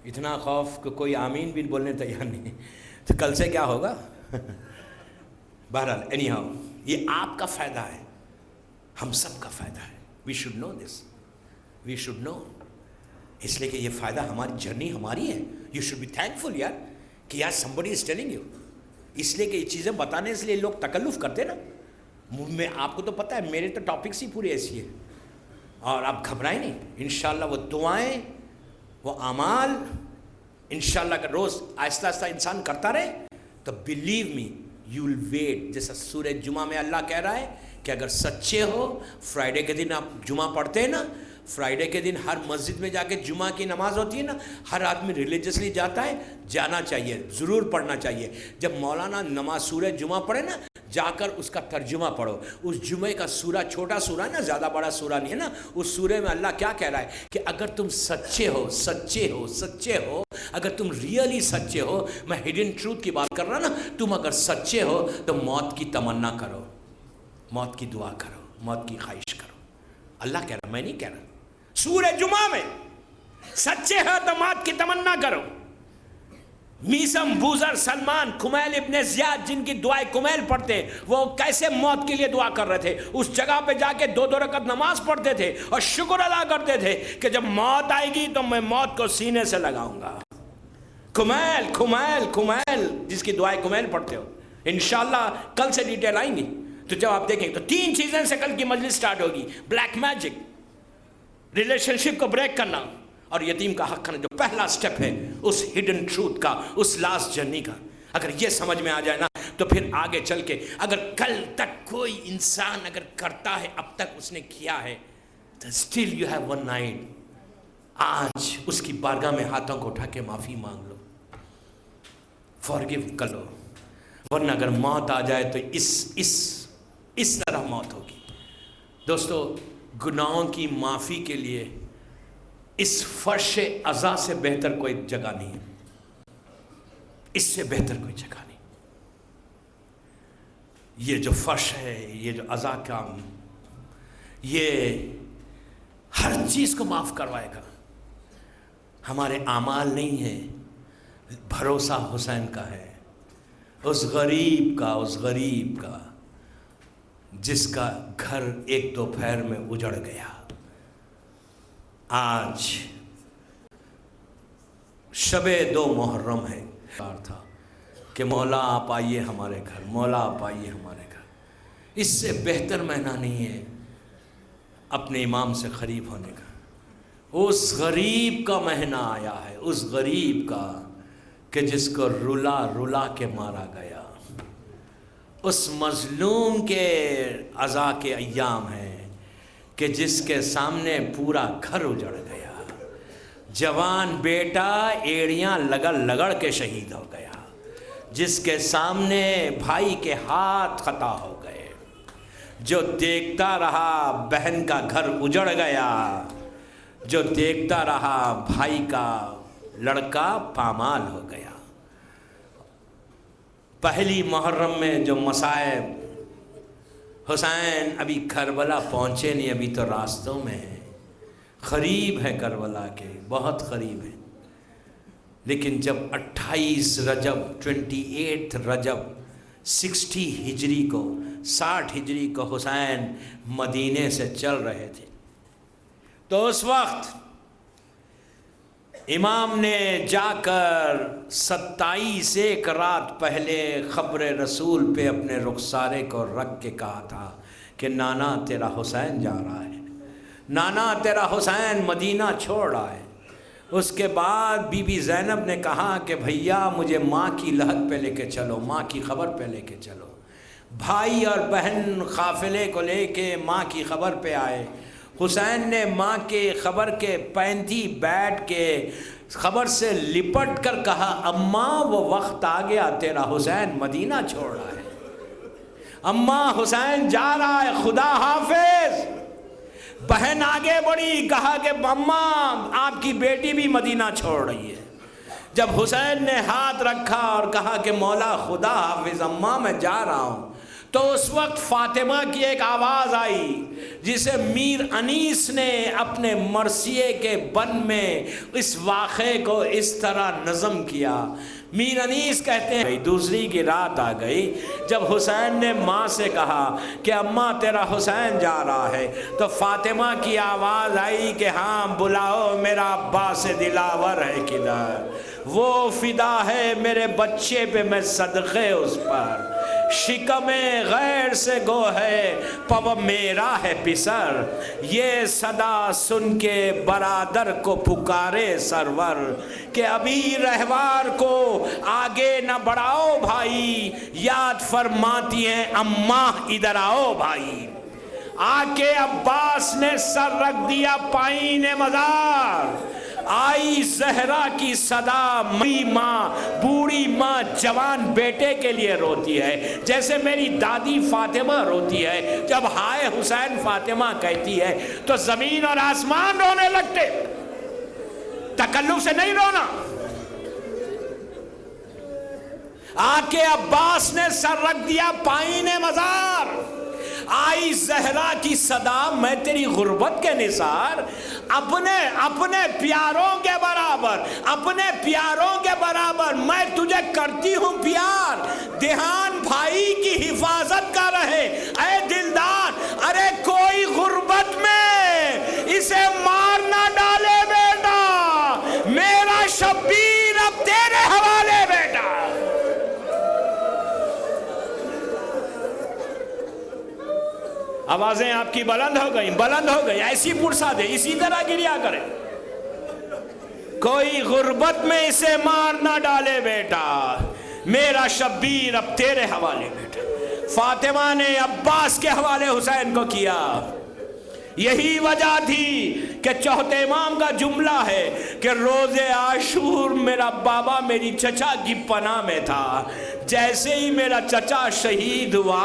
اتنا خوف کہ کوئی آمین بھی بولنے تیار نہیں. تو کل سے کیا ہوگا؟ بہرحال اینی ہاؤ، یہ آپ کا فائدہ ہے، ہم سب کا فائدہ ہے. We should know this, we should know. اس لیے کہ یہ فائدہ ہماری جرنی ہماری ہے. یو شوڈ بی تھینکفل یار کہ یار somebody is telling you. اس لیے کہ یہ چیزیں بتانے سے لیے لوگ تکلف کرتے نا. میں آپ کو تو پتہ ہے میرے تو ٹاپکس ہی پورے ایسی ہیں، اور آپ گھبرائیں نہیں. انشاءاللہ وہ دعائیں، وہ اعمال انشاءاللہ کا روز آہستہ آہستہ انسان کرتا رہے تو believe me you will wait. جیسا سورہ جمعہ میں اللہ کہہ رہا ہے کہ اگر سچے ہو، فرائیڈے کے دن آپ جمعہ پڑھتے ہیں نا، فرائیڈے کے دن ہر مسجد میں جا کے جمعہ کی نماز ہوتی ہے نا، ہر آدمی ریلیجسلی جاتا ہے، جانا چاہیے، ضرور پڑھنا چاہیے. جب مولانا نماز سورہ جمعہ پڑھے نا، جا کر اس کا ترجمہ پڑھو. اس جمعے کا سورہ چھوٹا سورہ ہے نا، زیادہ بڑا سورہ نہیں ہے نا. اس سورہ میں اللہ کیا کہہ رہا ہے کہ اگر تم سچے ہو، اگر تم ریئلی سچے ہو، میں ہڈن ٹروتھ کی بات کر رہا نا، تم اگر سچے ہو تو موت کی تمنا کرو، موت کی دعا کرو، موت کی خواہش کرو. اللہ کہہ رہا، میں نہیں کہہ رہا. سورہ جمعہ میں سچے ہو تو موت کی تمنا کرو. میسم، بوزر، سلمان، کمیل ابن زیاد جن کی دعائیں کمیل پڑھتے، وہ کیسے موت کے لیے دعا کر رہے تھے؟ اس جگہ پہ جا کے 2 رکعت نماز پڑھتے تھے اور شکر ادا کرتے تھے کہ جب موت آئے گی تو میں موت کو سینے سے لگاؤں گا. کمیل جس کی دعائیں کمیل پڑھتے ہو. انشاءاللہ کل سے ڈیٹیل آئیں گی تو جب آپ دیکھیں تو 3 چیزیں سے کل کی مجلس سٹارٹ ہوگی. بلیک میجک، ریلیشن شپ کو بریک کرنا، اور یتیم کا حق کرنا، جو پہلا سٹیپ ہے اس ہڈن ٹروتھ کا، اس لاسٹ جرنی کا. اگر یہ سمجھ میں آ جائے نا تو پھر آگے چل کے اگر کل تک کوئی انسان اگر کرتا ہے، اب تک اس نے کیا ہے، تو still you have one night. آج اس کی بارگاہ میں ہاتھوں کو اٹھا کے معافی مانگ لو، فارگیو کر لو. ورنہ اگر موت آ جائے تو اس طرح موت ہوگی. دوستو، گناہوں کی معافی کے لیے اس فرش عزا سے بہتر کوئی جگہ نہیں ہے، اس سے بہتر کوئی جگہ نہیں. یہ جو فرش ہے، یہ جو عزا کا، یہ ہر چیز کو معاف کروائے گا. ہمارے اعمال نہیں ہے، بھروسہ حسین کا ہے، اس غریب کا جس کا گھر ایک دوپہر میں اجڑ گیا. آج شب 2 محرم ہے. تھا کہ مولا آپ آئیے ہمارے گھر، مولا آپ آئیے ہمارے گھر. اس سے بہتر مہینہ نہیں ہے اپنے امام سے قریب ہونے کا. اس غریب کا مہینہ آیا ہے، اس غریب کا کہ جس کو رلا کے مارا گیا. اس مظلوم کے عزا کے ایام ہیں کہ جس کے سامنے پورا گھر اجڑ گیا، جوان بیٹا ایڑیاں لگڑ کے شہید ہو گیا، جس کے سامنے بھائی کے ہاتھ قطع ہو گئے، جو دیکھتا رہا بہن کا گھر اجڑ گیا، جو دیکھتا رہا بھائی کا لڑکا پامال ہو گیا۔ پہلی محرم میں جو مصائب، حسین ابھی کربلا پہنچے نہیں، ابھی تو راستوں میں ہیں، قریب ہے کربلا کے، بہت قریب ہے، لیکن جب 28 رجب 28 رجب 60 ہجری کو 60 ہجری کو حسین مدینے سے چل رہے تھے، تو اس وقت امام نے جا کر 27 ایک رات پہلے قبر رسول پہ اپنے رخسارے کو رکھ کے کہا تھا کہ نانا تیرا حسین جا رہا ہے، نانا تیرا حسین مدینہ چھوڑ رہا ہے۔ اس کے بعد بی بی زینب نے کہا کہ بھیا مجھے ماں کی لحد پہ لے کے چلو، ماں کی خبر پہ لے کے چلو۔ بھائی اور بہن قافلے کو لے کے ماں کی خبر پہ آئے۔ حسین نے ماں کے خبر کے پینتھی بیٹھ کے خبر سے لپٹ کر کہا اماں وہ وقت آ گیا، تیرا حسین مدینہ چھوڑ رہا ہے، اماں حسین جا رہا ہے، خدا حافظ۔ بہن آگے بڑھی، کہا کہ اماں آپ کی بیٹی بھی مدینہ چھوڑ رہی ہے۔ جب حسین نے ہاتھ رکھا اور کہا کہ مولا خدا حافظ اماں میں جا رہا ہوں، تو اس وقت فاطمہ کی ایک آواز آئی جسے میر انیس نے اپنے مرثیے کے بن میں اس واقعے کو اس طرح نظم کیا۔ میر انیس کہتے ہیں دوسری کی رات آ گئی جب حسین نے ماں سے کہا کہ اماں تیرا حسین جا رہا ہے، تو فاطمہ کی آواز آئی کہ ہاں بلاؤ میرا عباس دلاور ہے کدھر، وہ فدا ہے میرے بچے پہ میں صدقے اس پر، شکم غیر سے گو ہے پو میرا ہے پسر، یہ صدا سن کے برادر کو پکارے سرور کہ ابھی رہوار کو آگے نہ بڑھاؤ بھائی، یاد فرماتی ہیں اماں ادھر آؤ بھائی۔ آ کے عباس نے سر رکھ دیا پائین مزار، آئی زہرا کی صدا، میری ماں بوڑھی ماں جوان بیٹے کے لیے روتی ہے، جیسے میری دادی فاطمہ روتی ہے۔ جب ہائے حسین فاطمہ کہتی ہے تو زمین اور آسمان رونے لگتے، تکلف سے نہیں رونا۔ آ کے عباس نے سر رکھ دیا پائین مزار، آئی زہرا کی صدا، میں تیری غربت کے نثار، اپنے پیاروں کے برابر، اپنے پیاروں کے برابر میں تجھے کرتی ہوں پیار، دھیان بھائی کی حفاظت کا رہے اے دلدار، ارے کوئی غربت میں اسے مار نہ ڈالے بیٹا، میرا شبیر اب تیرے حوالے بیٹا۔ آوازیں آپ کی بلند ہو گئی، ایسی پرسا دے، اسی طرح گریا کرے۔ کوئی غربت میں اسے مار نہ ڈالے بیٹا، میرا شبیر اب تیرے حوالے بیٹا۔ فاطمہ نے عباس کے حوالے حسین کو کیا۔ یہی وجہ تھی کہ چوتھے امام کا جملہ ہے کہ روز عاشور میرا بابا میری چچا کی پناہ میں تھا، جیسے ہی میرا چچا شہید ہوا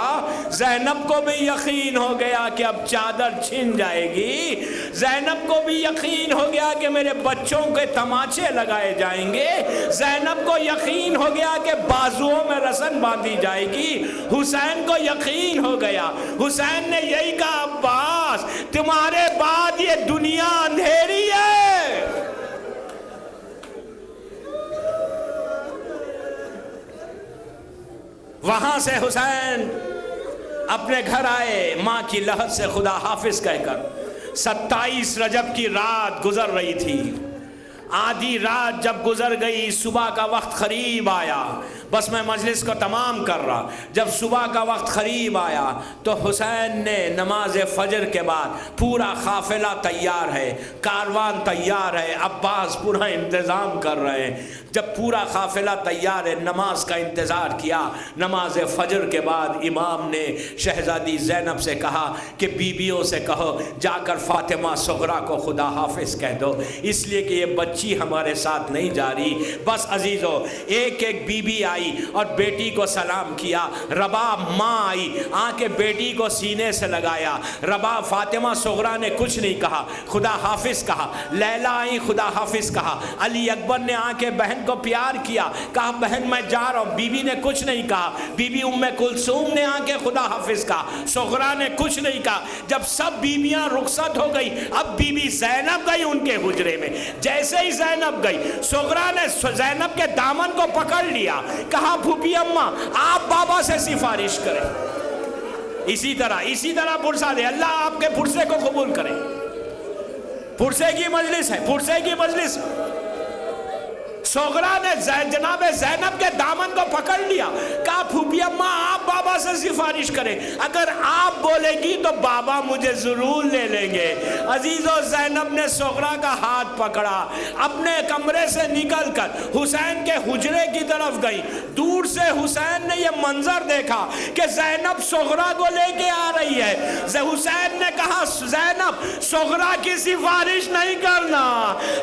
زینب کو بھی یقین ہو گیا کہ اب چادر چھن جائے گی، زینب کو بھی یقین ہو گیا کہ میرے بچوں کے تماچے لگائے جائیں گے، زینب کو یقین ہو گیا کہ بازوؤں میں رسن باندھی جائے گی، حسین کو یقین ہو گیا۔ حسین نے یہی کہا عباس تمہارے بعد یہ دنیا اندھیری ہے۔ وہاں سے حسین اپنے گھر آئے، ماں کی لحد سے خدا حافظ کہہ کر۔ 27 رجب کی رات گزر رہی تھی، آدھی رات جب گزر گئی، صبح کا وقت قریب آیا، بس میں مجلس کو تمام کر رہا، جب صبح کا وقت قریب آیا تو حسین نے نماز فجر کے بعد پورا قافلہ تیار ہے، کاروان تیار ہے، عباس پورا انتظام کر رہے ہیں، جب پورا قافلہ تیار ہے نماز کا انتظار کیا، نماز فجر کے بعد امام نے شہزادی زینب سے کہا کہ بیویوں سے کہو جا کر فاطمہ صغریٰ کو خدا حافظ کہہ دو، اس لیے کہ یہ بچی ہمارے ساتھ نہیں جا رہی۔ بس عزیزو، ایک ایک بیوی آئی اور بیٹی کو سلام کیا، رباب ماں آئی، آ کے بیٹی کو سینے سے لگایا، رباب فاطمہ صغریٰ نے کچھ نہیں کہا، خدا حافظ کہا، لیلا آئی خدا حافظ کہا، علی اکبر نے آ کے بہن کو پیار کیا، کہا بہن میں جا رہا ہوں، بیوی نے کچھ نہیں کہا، بی بی ام کلثوم نے آ کے خدا حافظ کہا، صغریٰ نے کچھ نہیں کہا۔ جب سب بیویاں رخصت ہو گئی، اب بی بی زینب گئی ان کے حجرے میں، جیسے ہی زینب گئی، صغریٰ نے زینب کے دامن کو پکڑ لیا، کہا پھوپھی اماں آپ بابا سے سفارش کریں۔ اسی طرح پرسہ دے، اللہ آپ کے پرسے کو قبول کرے۔ پرسے کی مجلس ہے، پرسے کی مجلس۔ صغریٰ نے جناب زینب کے دامن کو پکڑ لیا، کہا پھوپھی اماں آپ بابا سے سفارش کریں، اگر آپ بولے گی تو بابا مجھے ضرور لے لیں گے۔ عزیزو، زینب نے صغریٰ کا ہاتھ پکڑا، اپنے کمرے سے نکل کر حسین کے حجرے کی طرف گئی۔ دور سے حسین نے یہ منظر دیکھا کہ زینب صغریٰ کو لے کے آ رہی ہے۔ حسین نے کہا زینب صغریٰ کی سفارش نہیں کرنا،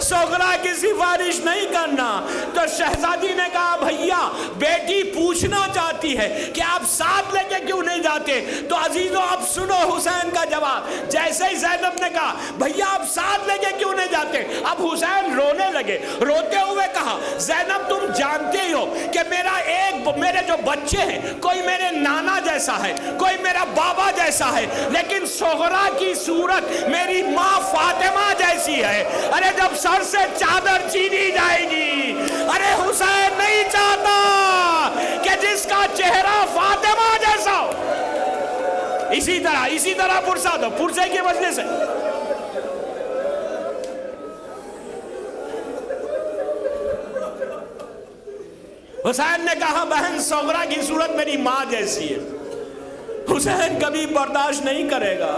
صغریٰ کی سفارش نہیں کرنا۔ تو شہزادی نے کہا بھیا بیٹی پوچھنا چاہتی ہے کہ آپ ساتھ لے کے کیوں نہیں جاتے؟ تو عزیزو اب سنو حسین کا جواب۔ جیسے ہی زینب نے کہا بھیا آپ ساتھ لے کے کیوں نہیں جاتے، اب حسین رونے لگے، روتے ہوئے کہا زینب تم جانتے ہی ہو کہ میرے جو بچے ہیں کوئی میرے نانا جیسا ہے، کوئی میرا بابا جیسا ہے، لیکن صغریٰ کی صورت میری ماں فاطمہ جیسی ہے۔ ارے جب سر سے چادر چھینی جائے گی، ارے حسین نہیں چاہتا کہ جس کا چہرہ فاطمہ جیسا ہو۔ اسی طرح پرسا دو، پرسے کی مجلس ہے۔ حسین نے کہا بہن صغریٰ کی صورت میری ماں جیسی ہے۔ حسین کبھی برداشت نہیں کرے گا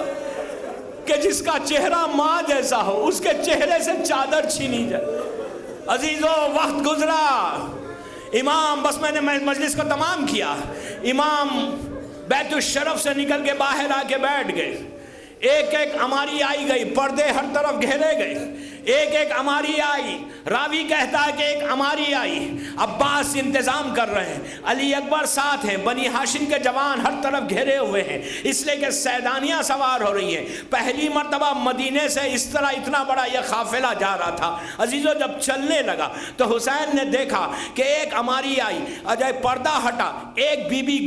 کہ جس کا چہرہ ماں جیسا ہو اس کے چہرے سے چادر چھینی جائے۔ عزیزو، وقت گزرا، امام، بس میں نے مجلس کو تمام کیا، امام بیت الشرف سے نکل کے باہر آ کے بیٹھ گئے۔ ایک ایک اماری آئی گئی، پردے ہر طرف گھیرے گئے، ایک ایک اماری آئی، راوی کہتا ہے کہ ایک اماری آئی، عباس انتظام کر رہے ہیں، علی اکبر ساتھ ہیں، بنی ہاشم کے جوان ہر طرف گھیرے ہوئے ہیں، اس لیے کہ سیدانیاں سوار ہو رہی ہیں۔ پہلی مرتبہ مدینے سے اس طرح اتنا بڑا یہ قافلہ جا رہا تھا۔ عزیزو، جب چلنے لگا تو حسین نے دیکھا کہ ایک اماری آئی، جب پردہ ہٹا ایک بی بی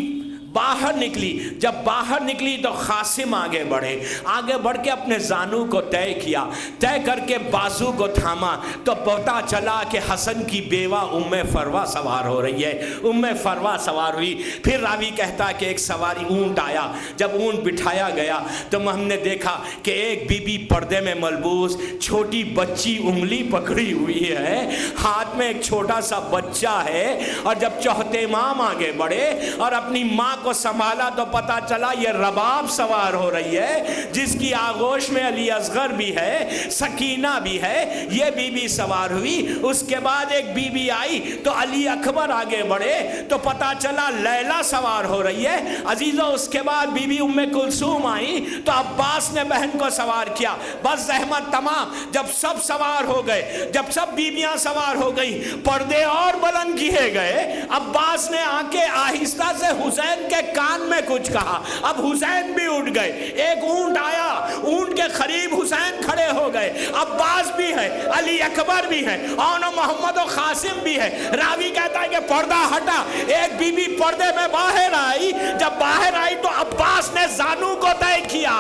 باہر نکلی، جب باہر نکلی تو قاسم آگے بڑھ کے اپنے زانو کو طے کیا، طے کر کے بازو کو تھاما تو پتا چلا کہ حسن کی بیوہ ام فروہ سوار ہو رہی ہے۔ ام فروہ سوار ہوئی، پھر راوی کہتا کہ ایک سواری اونٹ آیا، جب اونٹ بٹھایا گیا تو ہم نے دیکھا کہ ایک بی بی پردے میں ملبوس چھوٹی بچی انگلی پکڑی ہوئی ہے، ہاتھ میں ایک چھوٹا سا بچہ ہے، اور جب چوتھے امام آگے بڑھے اور اپنی ماں کو سنبھالا تو پتا چلا یہ رباب سوار ہو رہی ہے، جس کی آغوش میں علی اصغر بھی ہے، سکینہ بھی ہے، یہ بی بی سوار ہوئی۔ اس کے بعد ایک بی بی آئی تو علی اکبر آگے بڑھے تو پتا چلا لیلا سوار ہو رہی ہے۔ عزیزو، اس کے بعد بی بی ام کلثوم آئی تو عباس نے بہن کو سوار کیا۔ بس زحمت تمام، جب سب سوار ہو گئے، جب سب بیبیاں سوار ہو گئی، پردے اور بلند کیے گئے، عباس نے آ کے آہستہ سے حسین کے کان میں کچھ کہا، اب حسین بھی اٹھ گئے، ایک اونٹ آیا، اونٹ کے قریب حسین کھڑے ہو گئے، عباس بھی ہے، علی اکبر بھی ہے، اور محمد و قاسم بھی ہے۔ راوی کہتا ہے کہ پردہ ہٹا، ایک بی بی پردے میں باہر آئی، جب باہر آئی تو عباس نے زانو کو طے کیا،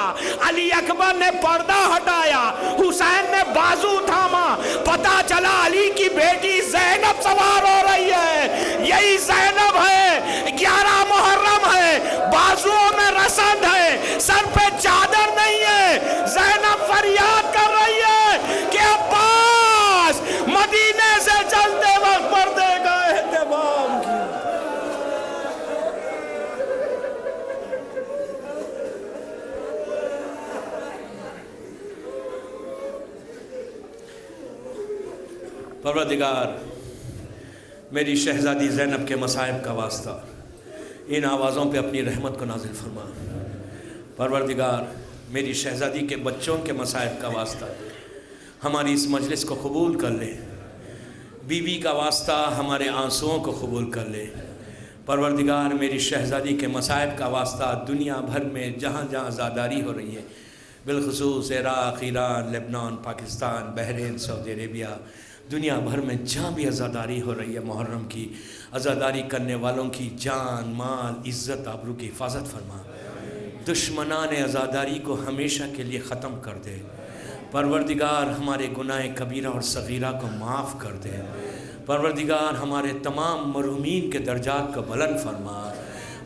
علی اکبر نے پردہ ہٹایا، حسین نے بازو تھاما، پتا چلا علی کی بیٹی زینب سوار ہو رہی ہے۔ یہی زینب ہے، 11 محرم ہے، بازوؤں میں رسد ہے، سر پہ چادر نہیں ہے۔ زینب فریاد کر رہی ہے کہ عباس، مدینہ پروردگار میری شہزادی زینب کے مصائب کا واسطہ ان آوازوں پہ اپنی رحمت کو نازل فرما۔ پروردگار میری شہزادی کے بچوں کے مصائب کا واسطہ ہماری اس مجلس کو قبول کر لے، بیوی کا واسطہ ہمارے آنسوؤں کو قبول کر لے۔ پروردگار میری شہزادی کے مصائب کا واسطہ دنیا بھر میں جہاں جہاں عزاداری ہو رہی ہے، بالخصوص عراق، ایران، لبنان، پاکستان، بحرین، سعودی عربیہ، دنیا بھر میں جہاں بھی عزاداری ہو رہی ہے، محرم کی عزاداری کرنے والوں کی جان، مال، عزت، آبرو کی حفاظت فرما۔ دشمنان عزاداری کو ہمیشہ کے لیے ختم کر دے۔ پروردگار ہمارے گناہ کبیرہ اور صغیرہ کو معاف کر دے۔ پروردگار ہمارے تمام مرحومین کے درجات کو بلند فرما۔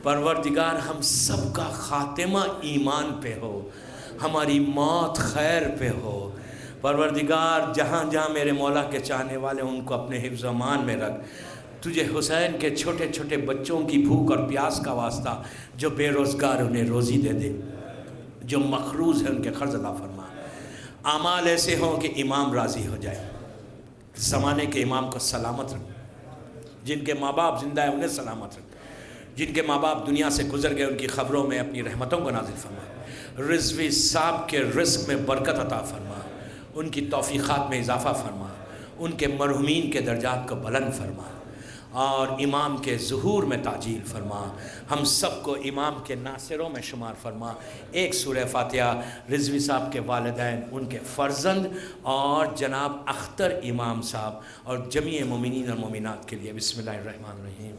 پروردگار ہم سب کا خاتمہ ایمان پہ ہو، ہماری موت خیر پہ ہو۔ پروردگار جہاں جہاں میرے مولا کے چاہنے والے ان کو اپنے حفظ و امان میں رکھ۔ تجھے حسین کے چھوٹے چھوٹے بچوں کی بھوک اور پیاس کا واسطہ، جو بے روزگار انہیں روزی دے دے، جو مقروض ہیں ان کے قرض ادا فرما۔ اعمال ایسے ہوں کہ امام راضی ہو جائے، زمانے کے امام کو سلامت رکھ، جن کے ماں باپ زندہ ہیں انہیں سلامت رکھ، جن کے ماں باپ دنیا سے گزر گئے ان کی خبروں میں اپنی رحمتوں کو نازل فرما۔ رضوی صاحب کے رزق میں برکت عطا فرما، ان کی توفیقات میں اضافہ فرما، ان کے مرحومین کے درجات کو بلند فرما اور امام کے ظہور میں تعجیل فرما۔ ہم سب کو امام کے ناصروں میں شمار فرما۔ ایک سورہ فاتحہ رضوی صاحب کے والدین، ان کے فرزند اور جناب اختر امام صاحب اور جمیع مومنین اور مومنات کے لیے۔ بسم اللہ الرحمن الرحیم۔